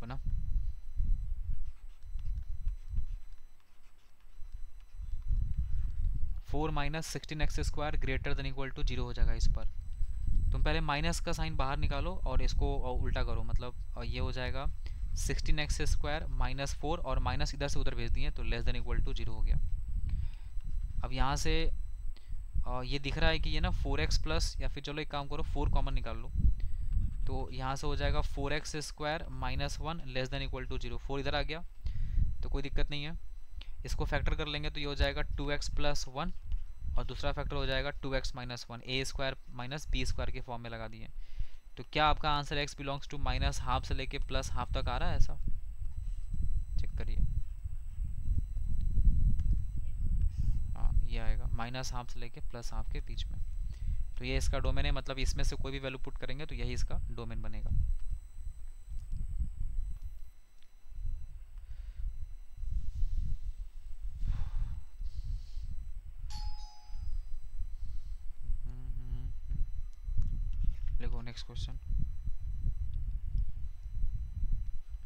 बना? 4 minus 16x square greater than equal to zero हो जाएगा इस पर। तुम पहले माइनस का साइन बाहर निकालो और इसको उल्टा करो, मतलब ये हो जाएगा 16x स्क्वायर माइनस 4, और माइनस इधर से उधर भेज दिए तो less than equal to zero हो गया। अब यहाँ से ये दिख रहा है कि ये ना 4x प्लस, या फिर चलो एक काम करो 4 कॉमन निकाल लो, तो यहाँ से हो जाएगा 4x square minus 1 less than equal to zero. 4 इधर आ गया तो कोई दिक्कत नहीं है, इसको फैक्टर कर लेंगे तो ये हो जाएगा 2x प्लस 1, और दूसरा फैक्टर हो जाएगा 2x minus 1, a square minus b square के फॉर्म में लगा दिए। तो क्या आपका answer x belongs to minus half से लेके प्लस हाफ तक आ रहा है? ऐसा चेक करिए। हाँ ये आएगा माइनस हाफ से लेके प्लस हाफ के बीच में, तो ये इसका डोमेन है, मतलब इसमें से कोई भी वैल्यू पुट करेंगे तो यही इसका डोमेन बनेगा। देखो नेक्स्ट क्वेश्चन,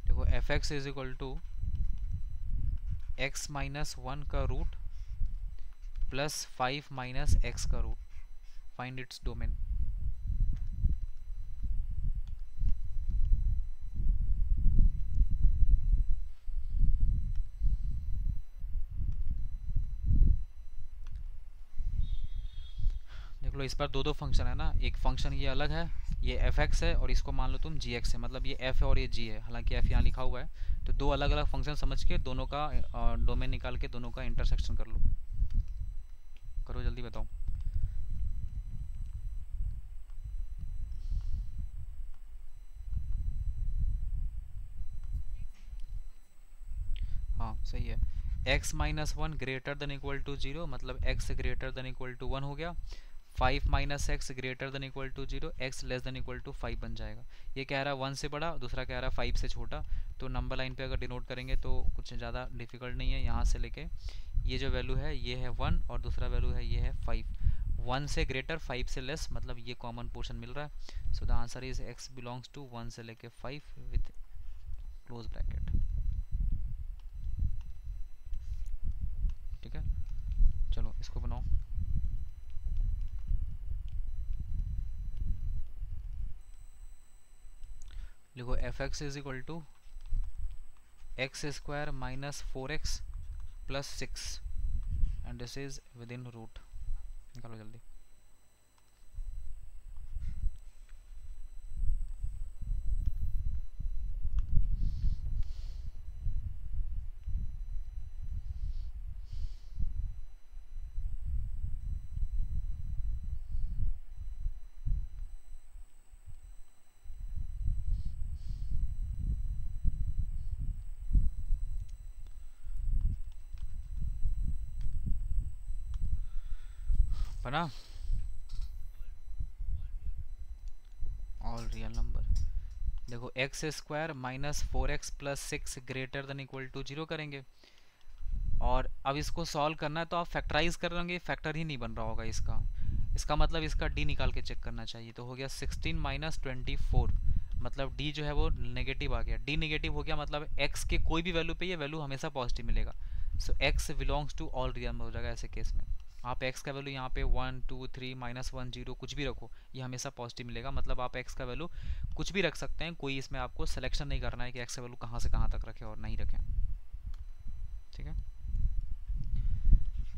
देखो f x is equal to x minus 1 का रूट प्लस 5 माइनस एक्स का रूट, फाइंड इट्स डोमेन। देख लो इस पर दो दो फंक्शन है ना, एक फंक्शन ये अलग है, ये एफ एक्स है, और इसको मान लो तुम जी एक्स है, मतलब ये एफ है और ये जी है, हालांकि एफ यहाँ लिखा हुआ है। तो दो अलग अलग फंक्शन समझ के दोनों का डोमेन निकाल के दोनों का इंटरसेक्शन कर लो। करो जल्दी बताओ। हाँ सही है। x minus one greater than equal to zero, मतलब x greater than equal to one हो गया। 5 minus x greater than equal to zero, x less than equal to 5 बन जाएगा। ये कह रहा है 1 से बड़ा, दूसरा कह रहा है 5 से छोटा। तो नंबर लाइन पे अगर डिनोट करेंगे तो कुछ ज़्यादा डिफिकल्ट नहीं है। यहाँ से लेके ये जो वैल्यू है ये है 1, और दूसरा वैल्यू है ये है 5। 1 से ग्रेटर 5 से लेस, मतलब ये कॉमन पोर्शन मिल रहा है। So the answer is x belongs to 1 से लेके 5 विथ क्लोज ब्रैकेट। ठीक है, चलो इसको बनाओ। लिखो f x is equal to x square minus 4x plus 6 and this is within root. निकालो जल्दी। बना ऑल रियल नंबर। देखो x square minus 4x plus 6 greater than equal to zero करेंगे, और अब इसको सॉल्व करना है तो आप फैक्टराइज कर लेंगे, फैक्टर ही नहीं बन रहा होगा इसका। इसका मतलब इसका डी निकाल के चेक करना चाहिए। तो हो गया 16 माइनस 24, मतलब डी जो है वो नेगेटिव आ गया। डी नेगेटिव हो गया मतलब x के कोई भी वैल्यू पे ये वैल्यू हमेशा पॉजिटिव मिलेगा। So x belongs to all real हो जाएगा ऐसे केस में। आप x का वैल्यू यहाँ पे 1 2 3 -1 0 कुछ भी रखो, ये हमेशा पॉजिटिव मिलेगा। मतलब आप x का वैल्यू कुछ भी रख सकते हैं, कोई इसमें आपको सिलेक्शन नहीं करना है कि x का वैल्यू कहाँ से कहाँ तक रखें और नहीं रखें। ठीक है,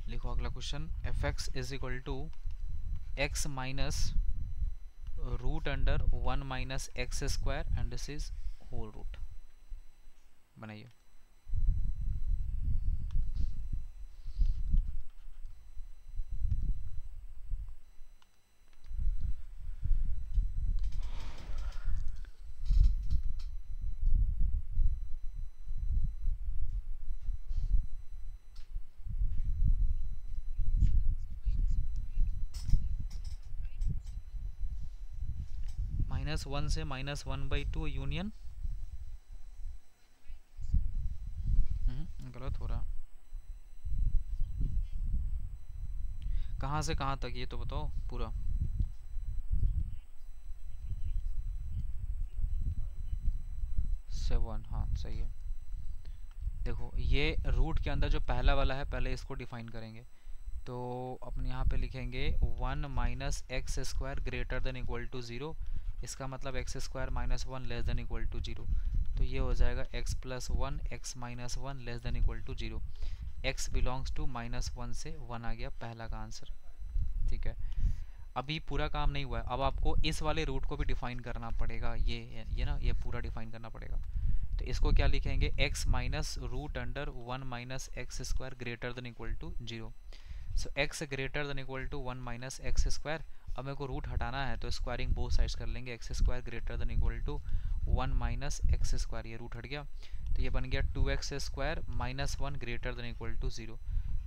लिखो अगला question. F x is equal to x minus root under 1 minus x square and this is whole root. बनाइए। -1 से -1/2 यूनियन। गलत हो रहा। कहाँ से कहाँ तक ये तो बताओ पूरा। सेवन, हाँ सही है। देखो ये रूट के अंदर जो पहला वाला है पहले इसको डिफाइन करेंगे। तो अपने यहाँ पे लिखेंगे 1 minus x square greater than equal to zero. इसका मतलब x square minus one less than equal to zero. तो ये हो जाएगा x plus one x minus one less than equal to zero. X belongs to -1 से 1 आ गया पहला का आंसर। ठीक है, अभी पूरा काम नहीं हुआ है, अब आपको इस वाले रूट को भी डिफाइन करना पड़ेगा। ये ना ये पूरा डिफाइन करना पड़ेगा। तो इसको क्या लिखेंगे, x minus root under 1 minus x square greater than equal to zero. So x greater than equal to 1 minus x square. अब मेरे को रूट हटाना है तो स्क्वायरिंग बोथ साइड्स कर लेंगे। X square greater than equal to 1 minus x square, ये रूट हट गया तो ये बन गया 2x square minus 1 greater than equal to zero.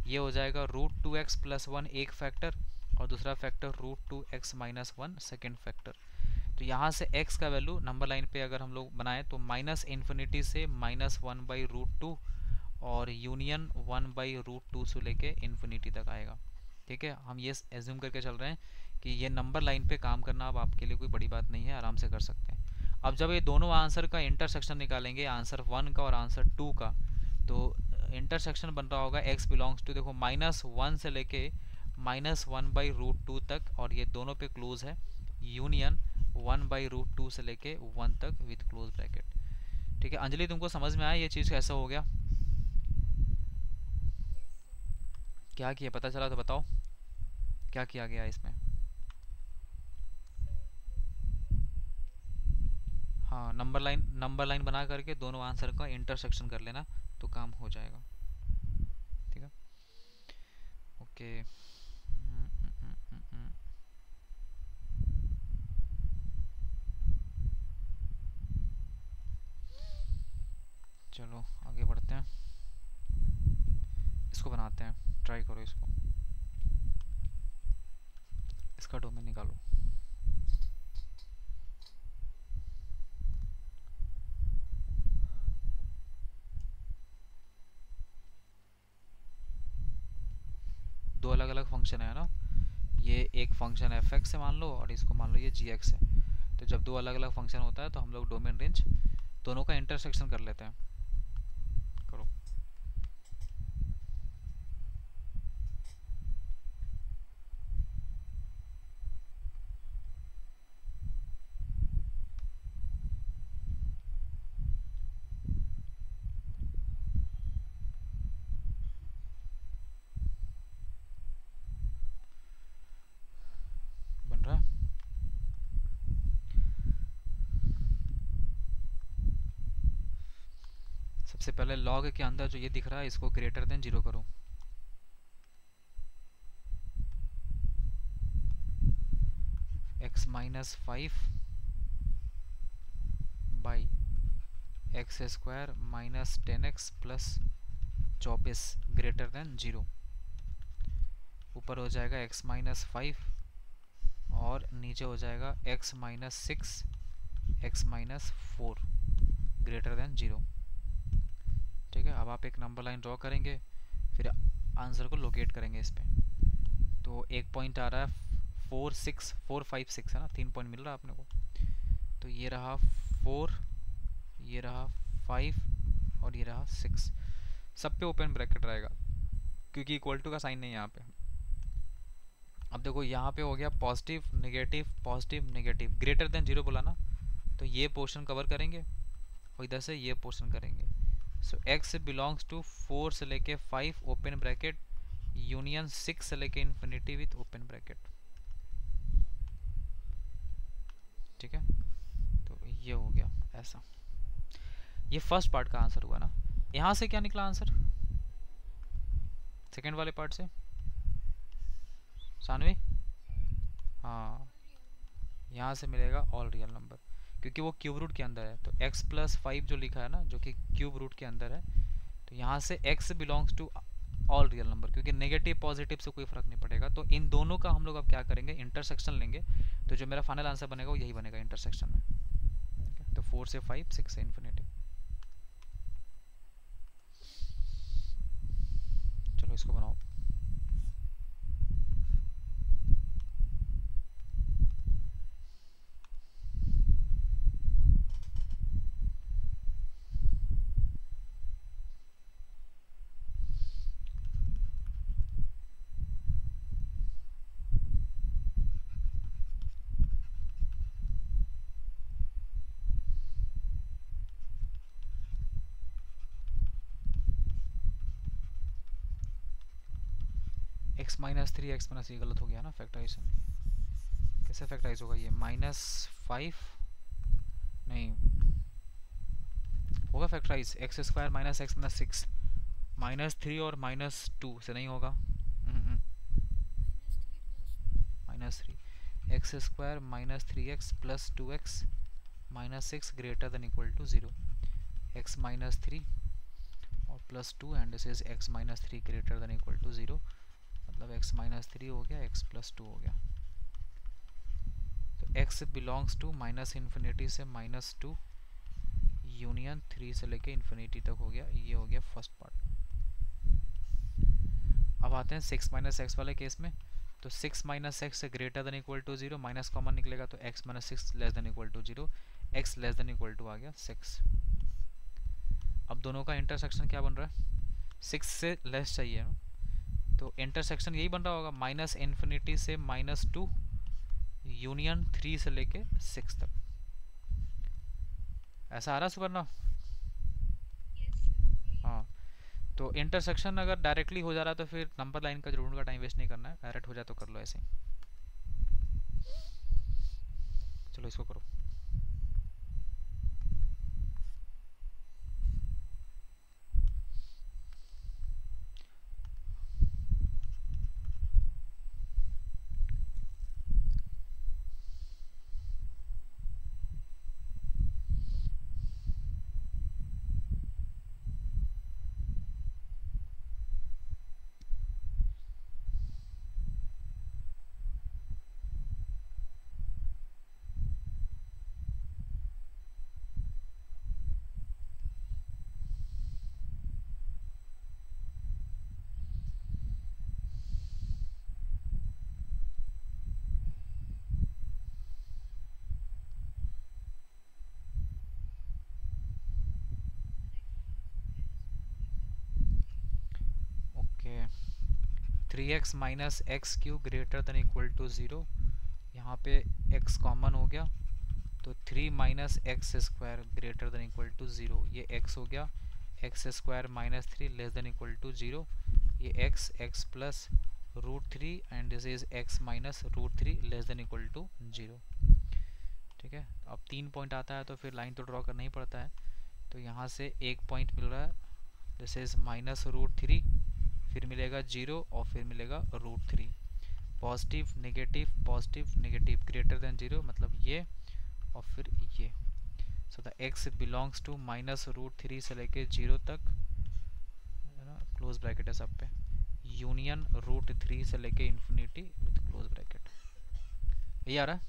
ये हो जाएगा रूट 2x प्लस 1 एक फैक्टर और दूसरा factor root 2x minus 1 second factor. तो यहाँ से x का वैल्यू नंबर लाइन पे अगर हम लोग बनाएं तो माइनस इन्फिनिटी से -1/√2 और यूनियन 1/√2 से लेके इन्फिनिटी तक आएगा। ठीक है, हम ये एज्यूम करके चल रहे हैं कि ये नंबर लाइन पे काम करना अब आपके लिए कोई बड़ी बात नहीं है, आराम से कर सकते हैं। अब जब ये दोनों आंसर का इंटरसेक्शन निकालेंगे, आंसर 1 का और आंसर 2 का, तो इंटरसेक्शन बन रहा होगा x बिलोंग्स टू, देखो -1 से लेके -1/√2 तक, और ये दोनों पे क्लोज है, यूनियन 1/√2 से लेके 1 तक विथ क्लोज ब्रैकेट। ठीक है अंजलि, तुमको समझ में आया ये चीज़ कैसा हो गया? क्या किया पता चला तो बताओ, क्या किया गया इसमें? हाँ, नंबर लाइन बना करके दोनों आंसर का इंटरसेक्शन कर लेना तो काम हो जाएगा। ठीक है, ओके। चलो आगे बढ़ते हैं, इसको बनाते हैं, ट्राई करो इसको, इसका डोमेन निकालो। दो अलग अलग फंक्शन है ना, ये एक फंक्शन एफ एक्स है मान लो, और इसको मान लो ये जी एक्स है। तो जब दो अलग अलग फंक्शन होता है तो हम लोग डोमेन रेंज दोनों का इंटरसेक्शन कर लेते हैं। करो। बन रहा है? सबसे पहले लॉग के अंदर जो ये दिख रहा है इसको ग्रेटर देन 0 करो। x-5 by x² -10x plus 24 greater than 0। ऊपर हो जाएगा x-5 और नीचे हो जाएगा x-6 x-4 ग्रेटर देन 0। ठीक है, अब आप एक नंबर लाइन ड्रॉ करेंगे, फिर आंसर को लोकेट करेंगे इस पे। तो एक पॉइंट आ रहा है 4 6 4 5 6 है ना, 3 पॉइंट मिल रहा है अपने को। तो ये रहा 4, ये रहा 5 और ये रहा 6। सब पे ओपन ब्रैकेट रहेगा क्योंकि इक्वल टू का साइन नहीं है यहाँ पे। अब देखो यहाँ पे हो गया पॉजिटिव नेगेटिव ग्रेटर देन 0 बोला ना, तो ये पोर्शन कवर करेंगे और इधर से ये पोर्शन करेंगे। सो x बिलोंग्स टू 4 से लेके 5 ओपन ब्रैकेट यूनियन 6 से लेके इन्फिनिटी विथ ओपन ब्रैकेट। ठीक है, तो ये हो गया ऐसा। ये फर्स्ट पार्ट का आंसर हुआ ना। यहाँ से क्या निकला आंसर सेकेंड वाले पार्ट से सानवी? हाँ, यहाँ से मिलेगा ऑल रियल नंबर क्योंकि वो क्यूब रूट के अंदर है। तो x+5 जो लिखा है ना, जो कि क्यूब रूट के अंदर है, तो यहाँ से x belongs to all real number क्योंकि नेगेटिव पॉजिटिव से कोई फर्क नहीं पड़ेगा। तो इन दोनों का हम लोग अब क्या करेंगे, इंटरसेक्शन लेंगे। तो जो मेरा फाइनल आंसर बनेगा वो यही बनेगा इंटरसेक्शन में। ठीक है, तो 4 से 5 6 से इन्फिनिटी। चलो इसको बनाओ। x-3 x-3 गलत हो गया ना, फैक्टराइजेशन कैसे फैक्टराइज होगा? ये -5 नहीं होगा फैक्टराइज, x² -x-6 -3 और -2 से नहीं होगा। -3 x² -3x plus 2x -6 greater than equal to 0। x -3 और प्लस 2 and this is x -3 greater than equal to 0, मतलब x -3 हो गया, x + 2 हो गया। तो x बिलोंग्स टू -इन्फिनिटी से -2 यूनियन 3 से लेके इन्फिनिटी तक हो गया। ये हो गया फर्स्ट पार्ट। अब आते हैं 6 - x वाले केस में। तो 6 - x greater than equal to 0, minus common निकलेगा तो x - 6 less than equal to 0, x less than equal to आ गया 6। अब दोनों का इंटरसेक्शन क्या बन रहा है? 6 से लेस चाहिए ना, तो इंटरसेक्शन यही बन रहा होगा, माइनस इन्फिनिटी से -2 यूनियन 3 से लेके 6 तक। ऐसा आ रहा सुपर्णा? हाँ, तो इंटरसेक्शन अगर डायरेक्टली हो जा रहा है तो फिर नंबर लाइन का जरूर का टाइम वेस्ट नहीं करना है, डायरेक्ट हो जाए तो कर लो ऐसे ही। चलो इसको करो। Okay, 3x minus x cube greater than equal to 0, यहाँ पे x कॉमन हो गया, तो 3 minus x square greater than equal to 0, ये x हो गया, x square minus 3 less than equal to 0, ये x plus √3 and this is x minus √3 less than equal to 0। ठीक है, अब 3 पॉइंट आता है तो फिर लाइन तो ड्रॉ करना ही पड़ता है, तो यहाँ से एक पॉइंट मिल रहा है, दिस इज -√3, फिर मिलेगा 0 और फिर मिलेगा √3, पॉजिटिव नेगेटिव ग्रेटर देन 0 मतलब ये और फिर ये। So the x belongs to -√3 से लेके 0 तक, है ना, क्लोज ब्रैकेट है सब पे, यूनियन √3 से लेके इन्फिनिटी विद क्लोज ब्रैकेट। ये आ रहा है?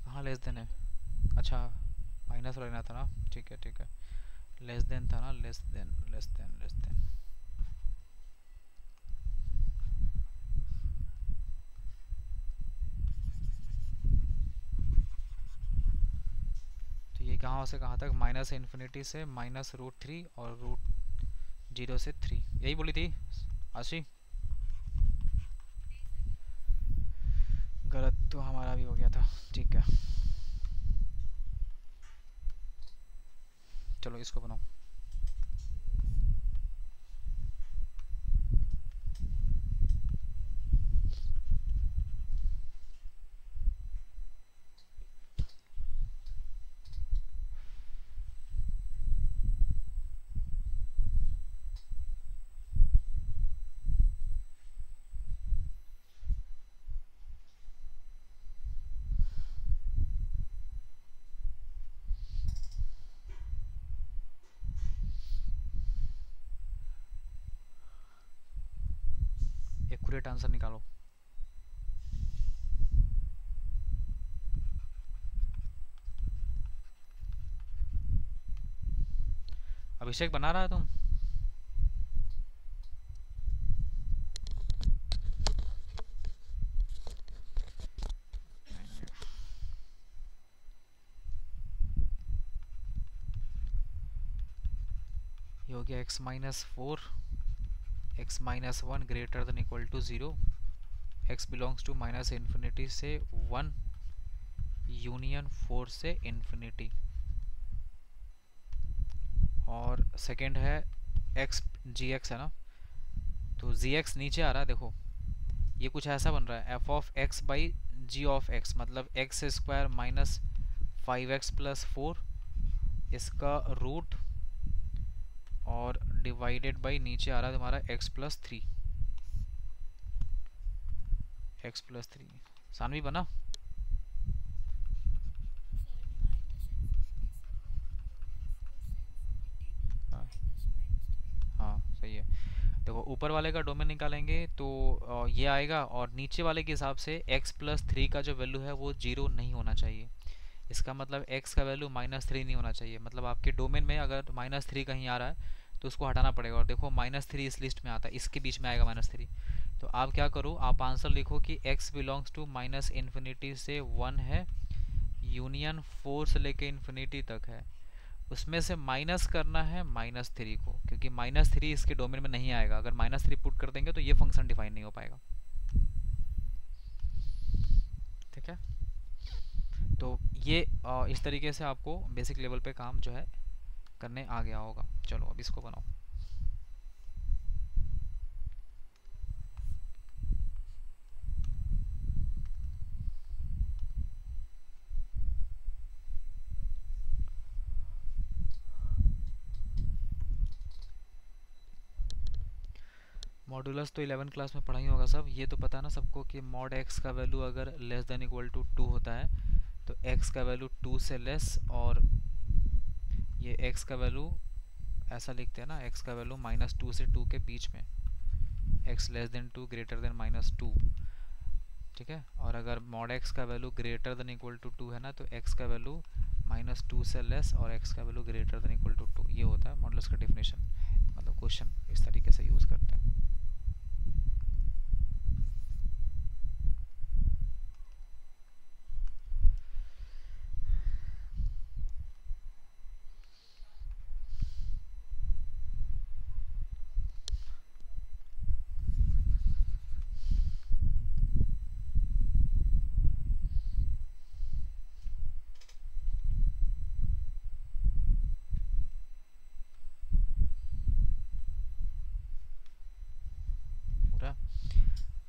कहाँ लेस देन है? अच्छा, माइनस लेना था ना, ठीक है ठीक है, लेस देन था ना, लेस देन। तो ये कहाँ से कहाँ तक? माइनस इन्फिनिटी से -√3 और √0 से 3, यही बोली थी आशी? गलत तो हमारा भी हो गया था, ठीक है। चलो इसको बनाओ। एक्यूरेट आंसर निकालो। अभिषेक बना रहा है तुम? ये हो गया x-4, x-1 greater than equal to 0, x belongs to minus infinity से 1 यूनियन 4 से इन्फिनिटी, और सेकंड है x gx है ना, तो gx नीचे आ रहा है, देखो ये कुछ ऐसा बन रहा है, f of x by g of x, मतलब x square minus 5x plus 4 इसका रूट, और डिवाइडेड बाई नीचे आ रहा है तुम्हारा x प्लस 3, सानवी बना? हाँ हाँ सही है। देखो ऊपर वाले का डोमेन निकालेंगे तो ये आएगा, और नीचे वाले के हिसाब से x प्लस 3 का जो वैल्यू है वो 0 नहीं होना चाहिए, इसका मतलब x का वैल्यू -3 नहीं होना चाहिए, मतलब आपके डोमेन में अगर -3 कहीं आ रहा है तो उसको हटाना पड़ेगा, और देखो -3 इस लिस्ट में आता है, इसके बीच में आएगा -3, तो आप क्या करो, आप आंसर लिखो कि x belongs to minus infinity से 1 है, यूनियन 4 से लेके इन्फिनिटी तक है, उसमें से माइनस करना है -3 को, क्योंकि -3 इसके डोमेन में नहीं आएगा। अगर -3 पुट कर देंगे तो ये फंक्शन डिफाइन नहीं हो पाएगा। ठीक है, तो ये इस तरीके से आपको बेसिक लेवल पे काम जो है करने आ गया होगा। चलो अब इसको बनाओ। मॉडुलस तो 11 क्लास में पढ़ा ही होगा सब। ये तो पता है ना सबको कि मॉड एक्स का वैल्यू अगर लेस देन इक्वल टू 2 होता है तो एक्स का वैल्यू 2 से लेस, और ये एक्स का वैल्यू ऐसा लिखते हैं ना, एक्स का वैल्यू -2 से 2 के बीच में, x less than 2 greater than -2। ठीक है, और अगर मॉड एक्स का value greater than equal to 2 है ना, तो एक्स का वैल्यू -2 से लेस और एक्स का value greater than equal to 2। ये होता है मॉडुलस का डेफिनेशन, मतलब क्वेश्चन इस तरीके से यूज़ करते हैं।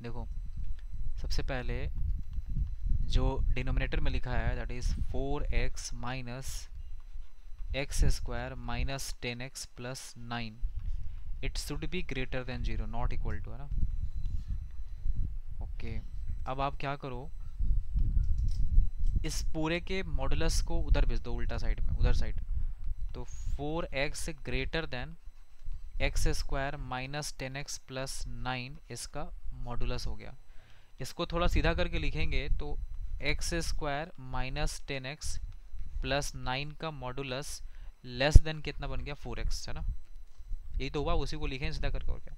देखो सबसे पहले जो डिनोमिनेटर में लिखा है that is 4x minus x square minus 10x plus 9, it should be greater than 0, not equal to, है ना। ओके, अब आप क्या करो, इस पूरे के मॉडुलस को उधर भेज दो, उल्टा साइड में, उधर साइड। तो 4x greater than x square minus 10x plus 9 इसका मॉडुलस हो गया। इसको थोड़ा सीधा करके लिखेंगे तो x square minus 10x plus 9 का मॉडुलस लेस देन कितना बन गया, 4x, है ना। यही तो हुआ, उसी को लिखें सीधा करके, और क्या।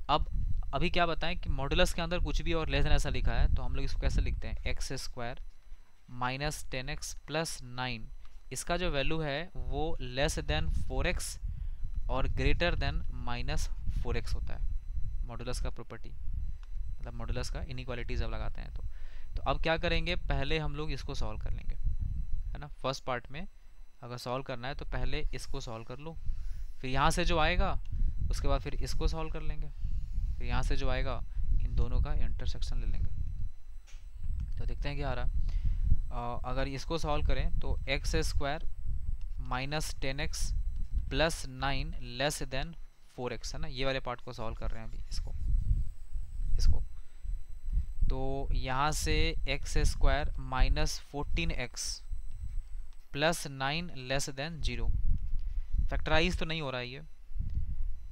अब अभी क्या बताएं कि मॉडुलस के अंदर कुछ भी और लेस देन ऐसा लिखा है, तो हम लोग इसको कैसे लिखते हैं, x square minus 10x plus 9, इसका जो वैल्यू है वो लेस देन 4x और ग्रेटर देन -4x होता है, मॉडुलस का प्रॉपर्टी, मतलब मॉडुलस का इनइक्वालिटी जब लगाते हैं तो अब क्या करेंगे, पहले हम लोग इसको सॉल्व कर लेंगे, है ना। फर्स्ट पार्ट में अगर सॉल्व करना है तो पहले इसको सॉल्व कर लो, फिर यहाँ से जो आएगा उसके बाद फिर इसको सॉल्व कर लेंगे, फिर यहाँ से जो आएगा इन दोनों का इंटरसेक्शन ले लेंगे। तो देखते हैं क्या आ रहा है। अगर इसको सॉल्व करें तो x square minus 10x plus 9 less then 4x, है ना। ये वाले पार्ट को सॉल्व कर रहे हैं अभी, इसको तो यहाँ से x square minus 14x plus 9 less than 0, factorise तो नहीं हो रहा है ये।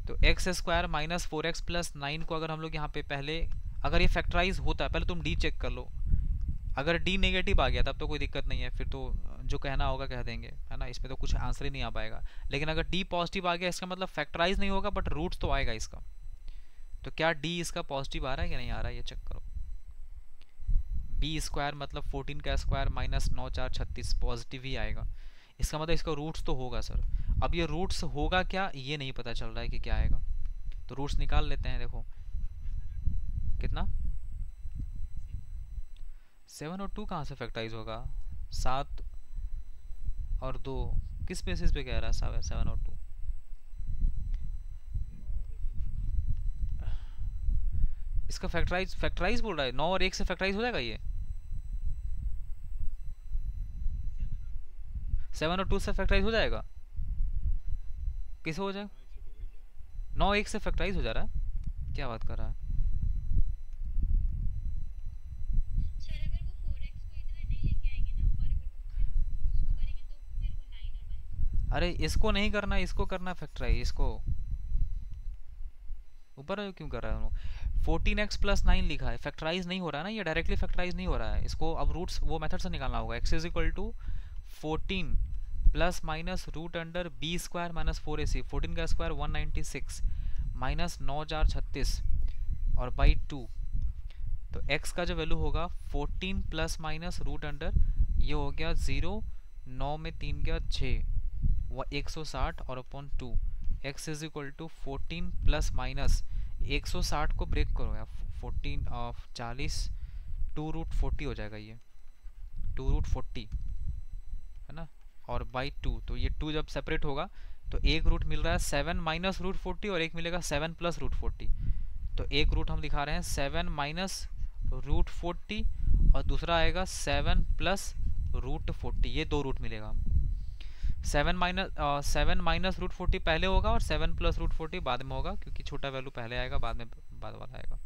तो x square minus 4x plus 9 को अगर हम लोग यहाँ पे पहले, अगर ये फैक्टराइज होता है, पहले तुम डी चेक कर लो, अगर डी नेगेटिव आ गया तब तो कोई दिक्कत नहीं है, फिर तो जो कहना होगा कह देंगे, है ना, इसमें तो कुछ आंसर ही नहीं आ पाएगा। लेकिन अगर डी पॉजिटिव आ गया इसका मतलब फैक्टराइज नहीं होगा बट रूट्स तो आएगा इसका। तो क्या डी इसका पॉजिटिव आ रहा है या नहीं आ रहा है, ये चेक करो। बी स्क्वायर मतलब 14 का स्क्वायर माइनस 9 4 36 पॉजिटिव ही आएगा, इसका मतलब इसका रूट्स तो होगा सर। अब ये रूट्स होगा क्या ये नहीं पता चल रहा है कि क्या आएगा, तो रूट्स निकाल लेते हैं। देखो कितना, 7 और 2 कहाँ से फैक्टराइज होगा, 7 और 2 किस बेसिस पे कह रहा है 7 और 2, इसका फैक्टराइज बोल रहा है, 9 और 1 से फैक्टराइज हो जाएगा ये, 7 और 2 से फैक्टराइज हो जाएगा, किसे हो जाएगा, 9 1 से फैक्टराइज हो जा रहा है, क्या बात कर रहा है। अरे इसको नहीं करना, इसको करना फैक्टराइज, इसको ऊपर क्यों कर रहा है, 14x प्लस 9 लिखा है, फैक्टराइज नहीं हो रहा है ना, ये डायरेक्टली फैक्टराइज नहीं हो रहा है, इसको अब रूट्स वो मेथड से निकालना होगा। x is equal to 14 plus minus root under b square minus 4ac, 14 का स्क्वायर 196 माइनस 9 4 36 और बाई 2, तो x का जो वैल्यू होगा 14 प्लस माइनस रूट अंडर, ये हो गया 0, 9 में 3 गया 6, वो 160 और upon 2, x is equal to 14 plus minus 160 को ब्रेक करो यार, 14 ऑफ 40, 2√40 हो जाएगा ये, 2√40 है ना, और बाई 2, तो ये 2 जब सेपरेट होगा तो एक रूट मिल रहा है 7 माइनस √40 और एक मिलेगा 7 प्लस √40। तो एक रूट हम दिखा रहे हैं 7 माइनस √40 और दूसरा आएगा 7 प्लस √40, ये दो रूट मिलेगा हम। 7 माइनस √40 पहले होगा और 7 प्लस √40 बाद में होगा, क्योंकि छोटा वैल्यू पहले आएगा बाद में बाद वाला आएगा।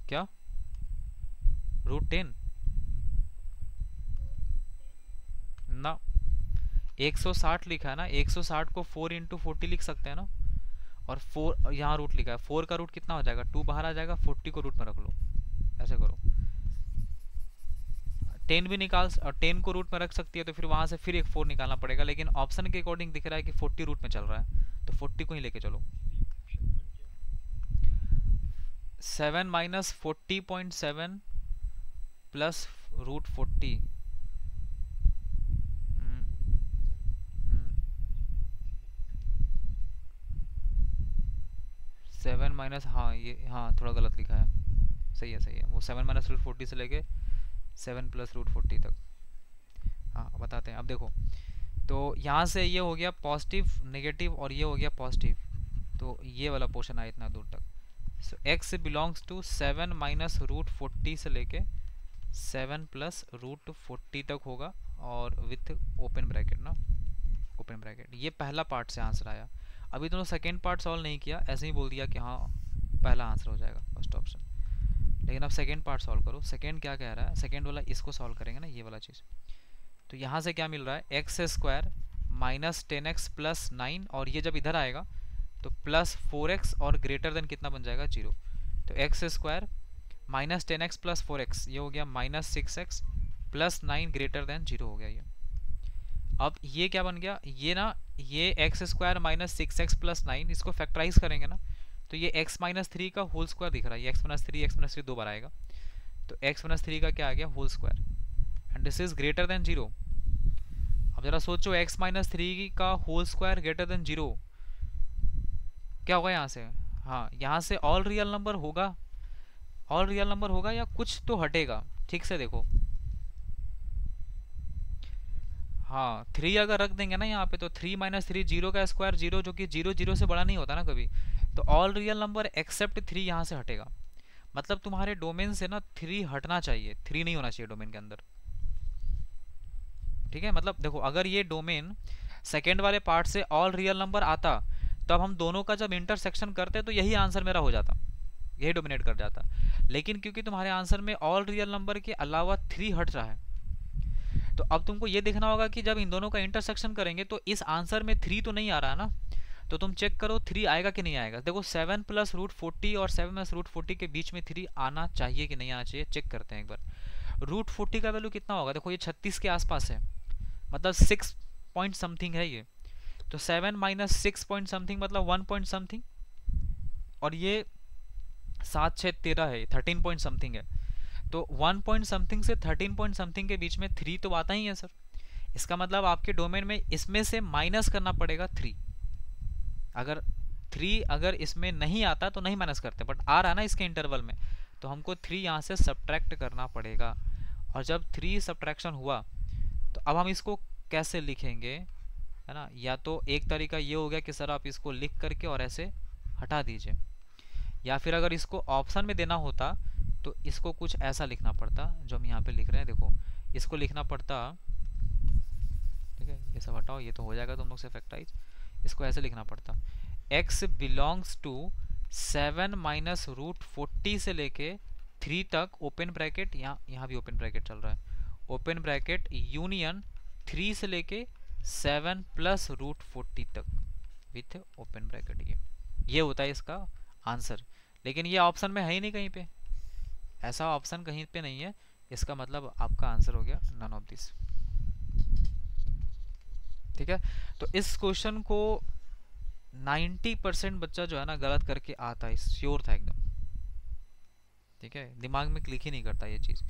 क्या √10 ना, 160 लिखा है ना, 160 को 4 इंटू 40 लिख सकते हैं ना, और 4 यहाँ रूट लिखा है, 4 का रूट कितना हो जाएगा, 2 बाहर आ जाएगा, 40 को रूट में रख लो, ऐसे करो। 10 भी निकाल, 10 को रूट में रख सकती है तो फिर वहां से फिर एक 4 निकालना पड़ेगा, लेकिन ऑप्शन के अकॉर्डिंग दिख रहा है कि 40 रूट में चल रहा है, तो 40 को ही लेके चलो। 7 माइनस 40.7 प्लस √40, 7 माइनस, हाँ ये हाँ थोड़ा गलत लिखा है, सही है सही है, वो 7 माइनस √40 से लेके 7 प्लस √40 तक। हाँ बताते हैं, अब देखो, तो यहाँ से ये हो गया पॉजिटिव नेगेटिव और ये हो गया पॉजिटिव, तो ये वाला पोर्शन आया इतना दूर तक। सो x बिलोंग्स टू 7 माइनस √40 से लेके 7 प्लस √40 तक होगा, और विथ ओपन ब्रैकेट ना, ओपन ब्रैकेट। ये पहला पार्ट से आंसर आया। अभी दोनों सेकेंड पार्ट सॉल्व नहीं किया, ऐसे ही बोल दिया कि हाँ पहला आंसर हो जाएगा फर्स्ट ऑप्शन, लेकिन अब सेकेंड पार्ट सॉल्व करो। सेकेंड क्या कह रहा है, सेकेंड वाला इसको सॉल्व करेंगे ना, ये वाला चीज़। तो यहाँ से क्या मिल रहा है, x square minus 10x plus 9, और ये जब इधर आएगा तो प्लस 4x और ग्रेटर देन कितना बन जाएगा 0। तो x square minus 10x plus 4x, ये हो गया minus 6x plus 9 greater than 0 हो गया ये। अब ये क्या बन गया, ये ना, ये x square minus 6x plus 9, इसको फैक्टराइज करेंगे ना, तो ये x माइनस 3 का होल स्क्वायर दिख रहा है, ये x माइनस 3 दो बार आएगा, तो x माइनस 3 का क्या आ गया whole square, and this is greater than 0। अब जरा सोचो, x माइनस 3 का होल स्क्वायर ग्रेटर देन 0, क्या होगा यहाँ से, हाँ यहाँ से ऑल रियल नंबर होगा, ऑल रियल नंबर होगा या कुछ तो हटेगा, ठीक से देखो। हाँ 3 अगर रख देंगे ना यहाँ पे, तो 3 माइनस 3 0 का स्क्वायर 0, जो कि 0 0 से बड़ा नहीं होता ना कभी, तो ऑल रियल नंबर एक्सेप्ट 3 यहाँ से हटेगा, मतलब तुम्हारे डोमेन से ना 3 हटना चाहिए, 3 नहीं होना चाहिए डोमेन के अंदर, ठीक है। मतलब देखो, अगर ये डोमेन सेकेंड वाले पार्ट से ऑल रियल नंबर आता, तब हम दोनों का जब इंटरसेक्शन करते तो यही आंसर मेरा हो जाता, यही डोमिनेट कर जाता, लेकिन क्योंकि तुम्हारे आंसर में ऑल रियल नंबर के अलावा 3 हट रहा है, तो अब तुमको ये देखना होगा कि जब इन दोनों का इंटरसेक्शन करेंगे तो इस आंसर में 3 तो नहीं आ रहा ना, तो तुम चेक करो 3 आएगा कि नहीं आएगा। देखो 7 प्लस √40 और 7 प्लस √40 के बीच में 3 आना चाहिए कि नहीं आना चाहिए, चेक करते हैं एक बार। √40 का वैल्यू कितना होगा, देखो ये 36 के आसपास है, मतलब 6 पॉइंट समथिंग है ये, तो 7 माइनस 6 पॉइंट समथिंग मतलब 1 पॉइंट समथिंग, और ये 7 6 13 है, 13 पॉइंट समथिंग है, तो 1 पॉइंट समथिंग से 13 पॉइंट समथिंग के बीच में 3 तो आता ही है सर। इसका मतलब आपके डोमेन में इसमें से माइनस करना पड़ेगा 3, अगर 3 अगर इसमें नहीं आता तो नहीं माइनस करते, बट आ रहा ना इसके इंटरवल में, तो हमको 3 यहाँ से सब्ट्रैक्ट करना पड़ेगा, और जब 3 सब्ट्रैक्शन हुआ तो अब हम इसको कैसे लिखेंगे, है ना। या तो एक तरीका ये हो गया कि सर आप इसको लिख करके और ऐसे हटा दीजिए, या फिर अगर इसको ऑप्शन में देना होता तो इसको कुछ ऐसा लिखना पड़ता जो हम यहाँ पे लिख रहे हैं, देखो इसको लिखना पड़ता, ठीक है, ये सब हटाओ, ये तो हो जाएगा तुम लोग से फैक्टराइज, इसको ऐसे लिखना पड़ता, x बिलोंग्स टू 7 माइनस √40 से लेके 3 तक ओपन ब्रैकेट, यहाँ भी ओपन ब्रैकेट चल रहा है, ओपन ब्रैकेट यूनियन 3 से लेके 7 प्लस √40 तक विथ ओपन ब्रैकेट, ये होता है इसका आंसर। लेकिन ये ऑप्शन में है ही नहीं कहीं पे, ऐसा ऑप्शन कहीं पे नहीं है, इसका मतलब आपका आंसर हो गया नन ऑफ दिस, ठीक है। तो इस क्वेश्चन को 90% बच्चा जो है ना गलत करके आता है, श्योर था एकदम, ठीक है, दिमाग में क्लिक ही नहीं करता ये चीज।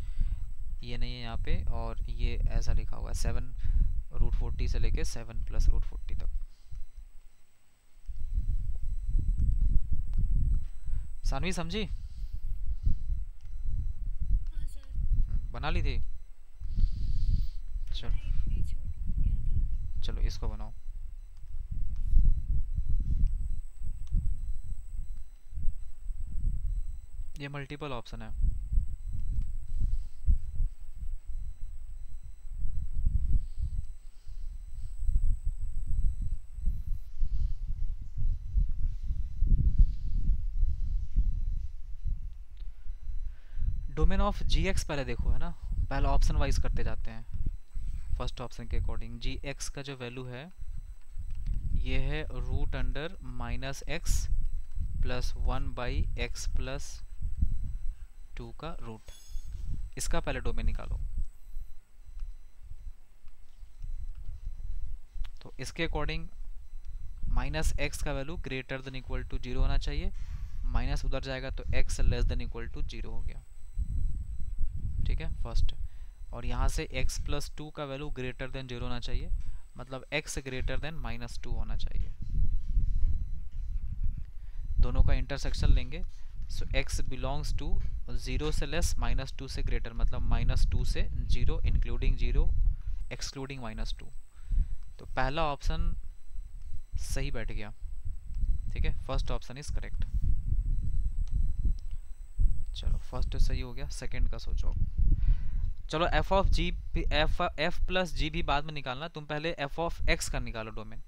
ये नहीं है यहाँ पे, और ये ऐसा लिखा हुआ है 7√40 से लेके 7+√40 तक। सानवी समझी? हाँ सर। बना ली थी? चलो नहीं, ये छूट गया था। चलो इसको बनाओ। ये मल्टीपल ऑप्शन है। डोमेन ऑफ जी एक्स पहले देखो, है ना, पहले ऑप्शन वाइज करते जाते हैं। फर्स्ट ऑप्शन के अकॉर्डिंग जी एक्स का जो वैल्यू है ये है √(-x प्लस 1/x+2 का रूट। इसका पहले डोमेन निकालो। तो इसके अकॉर्डिंग -x का value greater than equal to 0 होना चाहिए, माइनस उधर जाएगा तो x less than equal to 0 हो गया। ठीक है, फर्स्ट। और यहाँ से x+2 का वैल्यू ग्रेटर देन 0 होना चाहिए, मतलब x ग्रेटर देन -2 होना चाहिए। दोनों का इंटरसेक्शन लेंगे, सो x बिलोंग्स टू 0 से लेस, -2 से ग्रेटर, मतलब -2 से 0 इंक्लूडिंग 0 एक्सक्लूडिंग -2। तो पहला ऑप्शन सही बैठ गया। ठीक है, फर्स्ट ऑप्शन इज करेक्ट। चलो फर्स्ट सही हो गया, सेकंड का सोचो। चलो f+g भी बाद में निकालना, तुम पहले f(x) का निकालो डोमेन,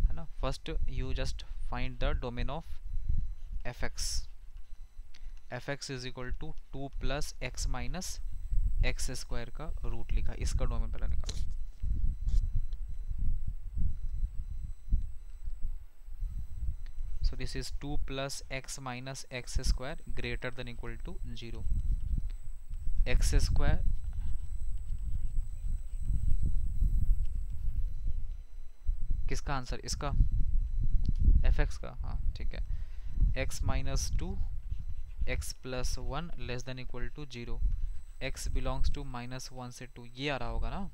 है ना। First you just find the domain of fx। fx is equal to 2 + x - x² का रूट लिखा, इसका डोमेन पहले निकालो। So this is 2 + x - x² greater than equal to 0। x² किसका आंसर, इसका fx का, हाँ ठीक है। x - 2 x + 1 less than equal to 0, x belongs to -1 से 2, ये आ रहा होगा ना।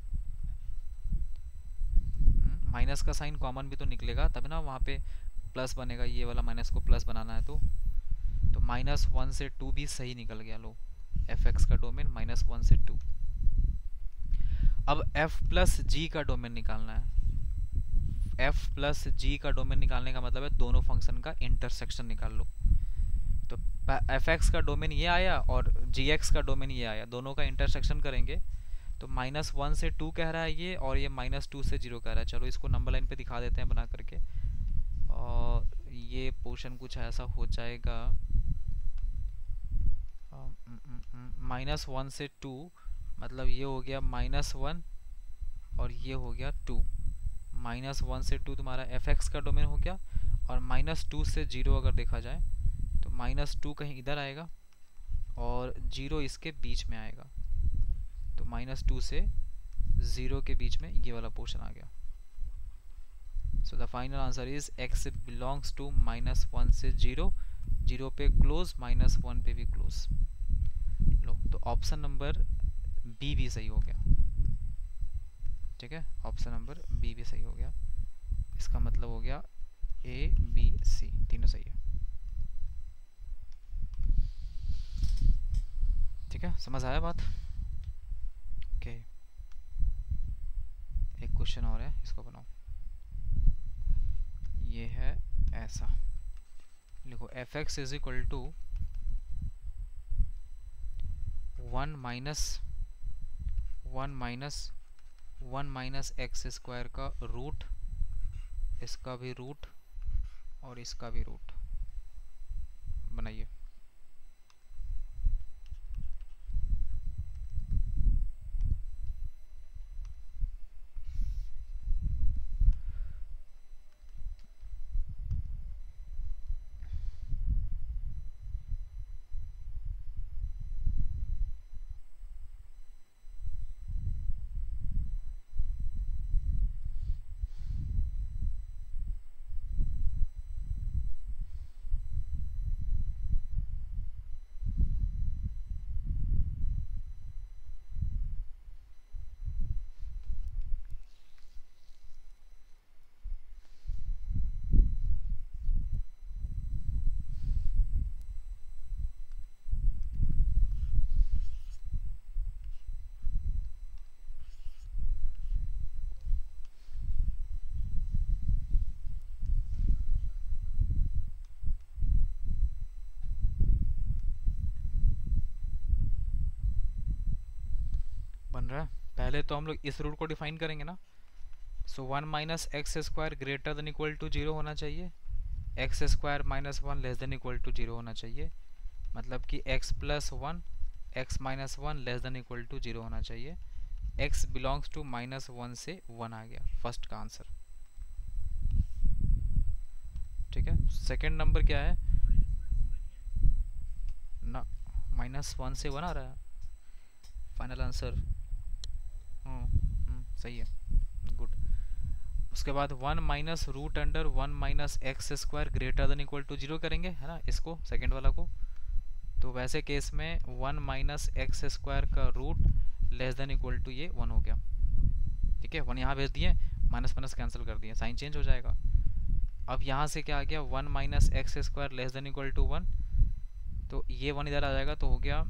माइनस का साइन कॉमन भी तो निकलेगा तब ना वहाँ पे प्लस बनेगा, ये वाला माइनस को प्लस बनाना है तो -1 से 2 भी सही निकल गया। लो fx का डोमेन -1 से 2। अब f+g का डोमेन निकालना है। f+g का डोमेन निकालने का मतलब है दोनों फंक्शन का इंटरसेक्शन निकाल लो। तो fx का डोमेन ये आया और gx का डोमेन ये आया, दोनों का इंटरसेक्शन करेंगे तो -1 से 2 कह रहा है ये, और ये -2 से 0 कह रहा है। चलो इसको नंबर लाइन पे दिखा देते हैं बना करके, और ये पोर्शन कुछ ऐसा हो जाएगा। -1 से 2 मतलब ये हो गया -1 और ये हो गया 2। -1 से 2 तुम्हारा fx का डोमेन हो गया, और -2 से 0 अगर देखा जाए तो -2 कहीं इधर आएगा और 0 इसके बीच में आएगा, तो -2 से 0 के बीच में ये वाला पोर्शन आ गया। So the final answer is x belongs to -1 से 0, 0 पे क्लोज, -1 पे भी क्लोज। लो तो ऑप्शन नंबर बी भी सही हो गया। ठीक है, ऑप्शन नंबर बी भी सही हो गया। इसका मतलब हो गया ए बी सी तीनों सही है। ठीक है, समझ आया बात? ओके, एक क्वेश्चन और है, इसको बनाओ। ये है ऐसा, लिखो fx is equal to 1 minus x² का रूट, इसका भी रूट और इसका भी रूट बनाइए। बन रहा है। पहले तो हम लोग इस रूट को डिफाइन करेंगे ना। So 1 minus x square greater than equal to 0 होना चाहिए, x square minus 1 less than equal to 0 होना चाहिए, मतलब कि x plus 1 x minus 1 less than equal to 0 होना चाहिए। x बिलोंग्स टू -1 से 1 आ गया फर्स्ट का आंसर। ठीक है, सेकंड नंबर क्या है ना, -1 से 1 आ रहा है फाइनल आंसर। सही है, गुड। उसके बाद 1 minus root under 1 minus x square greater than equal to 0 करेंगे, है ना, इसको सेकंड वाला को। तो वैसे केस में 1 माइनस एक्स स्क्वायर का root less than equal to ये 1 हो गया। ठीक है, 1 यहाँ भेज दिए, माइनस माइनस कैंसिल कर दिए, साइन चेंज हो जाएगा। अब यहाँ से क्या आ गया, 1 minus x square less than equal to 1, तो ये 1 इधर आ जाएगा, तो हो गया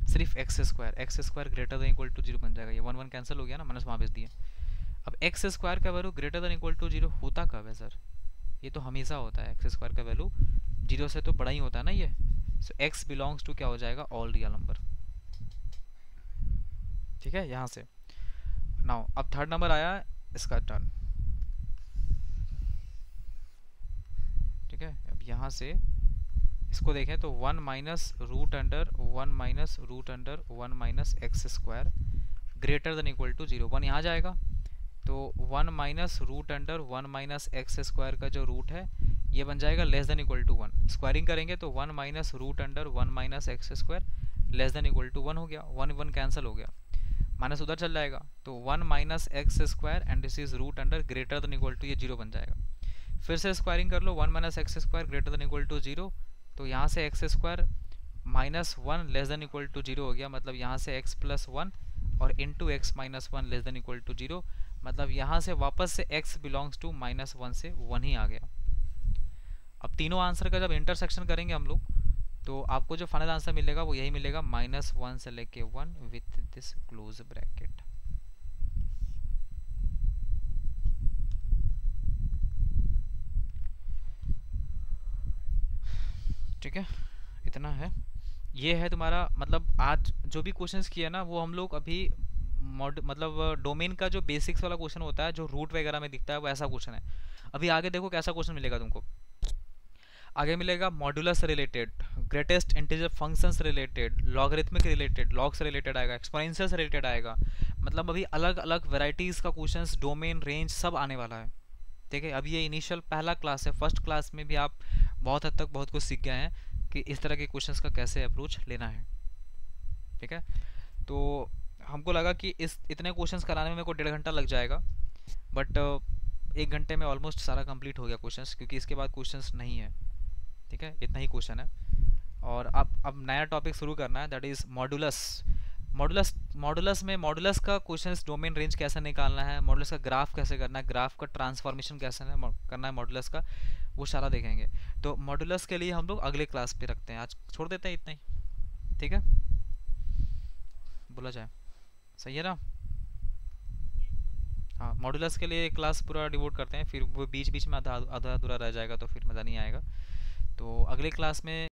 सिर्फ x square greater than equal to 0 बन जाएगा। ये 1 1 कैंसिल हो गया ना, माइनस वहाँ भेज दिए। अब एक्स स्क्वायर का value greater than equal to 0 होता कब है सर? ये तो हमेशा होता है, एक्स स्क्वायर का वैल्यू 0 से तो बड़ा ही होता है ना ये। सो एक्स बिलोंग्स टू क्या हो जाएगा, ऑल रियल नंबर। ठीक है, यहाँ से नाउ अब थर्ड नंबर आया इसका टर्न। ठीक है, अब यहाँ से इसको देखें तो 1 minus root under 1 minus root under 1 minus x square greater than equal to 0, 1 यहाँ जाएगा, तो 1 minus root under 1 minus x square का जो रूट है ये बन जाएगा less than equal to 1। Squaring करेंगे तो 1 minus root under 1 minus x square less than equal to 1 हो गया, 1 1 कैंसिल हो गया, माइनस उधर चल जाएगा, तो 1 minus x square and this is root under greater than equal to ये 0 बन जाएगा। फिर से स्क्वायरिंग कर लो, 1 minus x square greater than equal to 0, तो यहाँ से x square minus 1 less than equal to 0 हो गया, मतलब यहाँ से एक्स प्लस 1 और into x minus 1 less than equal to 0, मतलब यहाँ से वापस से x बिलोंग्स टू -1 से 1 ही आ गया। अब तीनों आंसर का जब इंटरसेक्शन करेंगे हम लोग, तो आपको जो फाइनल आंसर मिलेगा वो यही मिलेगा, -1 से लेके 1 विथ दिस क्लोज ब्रैकेट। ठीक है, इतना है। ये है तुम्हारा, मतलब आज जो भी क्वेश्चंस किए ना वो हम लोग अभी मतलब डोमेन का जो बेसिक्स वाला क्वेश्चन होता है जो रूट वगैरह में दिखता है वो ऐसा क्वेश्चन है। अभी आगे देखो कैसा क्वेश्चन मिलेगा तुमको। आगे मिलेगा modulus related, greatest integer functions related, logarithmic related, log से रिलेटेड आएगा, एक्सपोनेंशियल से रिलेटेड आएगा, मतलब अभी अलग अलग वेराइटीज़ का क्वेश्चंस, डोमेन, रेंज सब आने वाला है। ठीक है, अभी ये इनिशियल पहला क्लास है, फर्स्ट क्लास में भी आप बहुत हद तक बहुत कुछ सीख गए हैं कि इस तरह के क्वेश्चंस का कैसे अप्रोच लेना है। ठीक है, तो हमको लगा कि इस इतने क्वेश्चंस कराने में मेरे को 1.5 घंटा लग जाएगा, बट 1 घंटे में ऑलमोस्ट सारा कंप्लीट हो गया क्वेश्चंस, क्योंकि इसके बाद क्वेश्चंस नहीं है। ठीक है, इतना ही क्वेश्चन है। और अब नया टॉपिक शुरू करना है, दैट इज़ मॉडुलस। मॉडुलस में मॉडुलस का क्वेश्चंस, डोमेन रेंज कैसे निकालना है, मॉडुलस का ग्राफ कैसे करना है, ग्राफ का ट्रांसफॉर्मेशन कैसे करना है मॉडुलस का, वो सारा देखेंगे। तो मॉडुलस के लिए हम लोग अगले क्लास पे रखते हैं, आज छोड़ देते हैं इतना ही। ठीक है, बोला जाए, सही है ना? हाँ, मॉडुलस के लिए क्लास पूरा डिवोट करते हैं, फिर वो बीच बीच में आधा अधूरा रह जाएगा तो फिर मज़ा नहीं आएगा। तो अगले क्लास में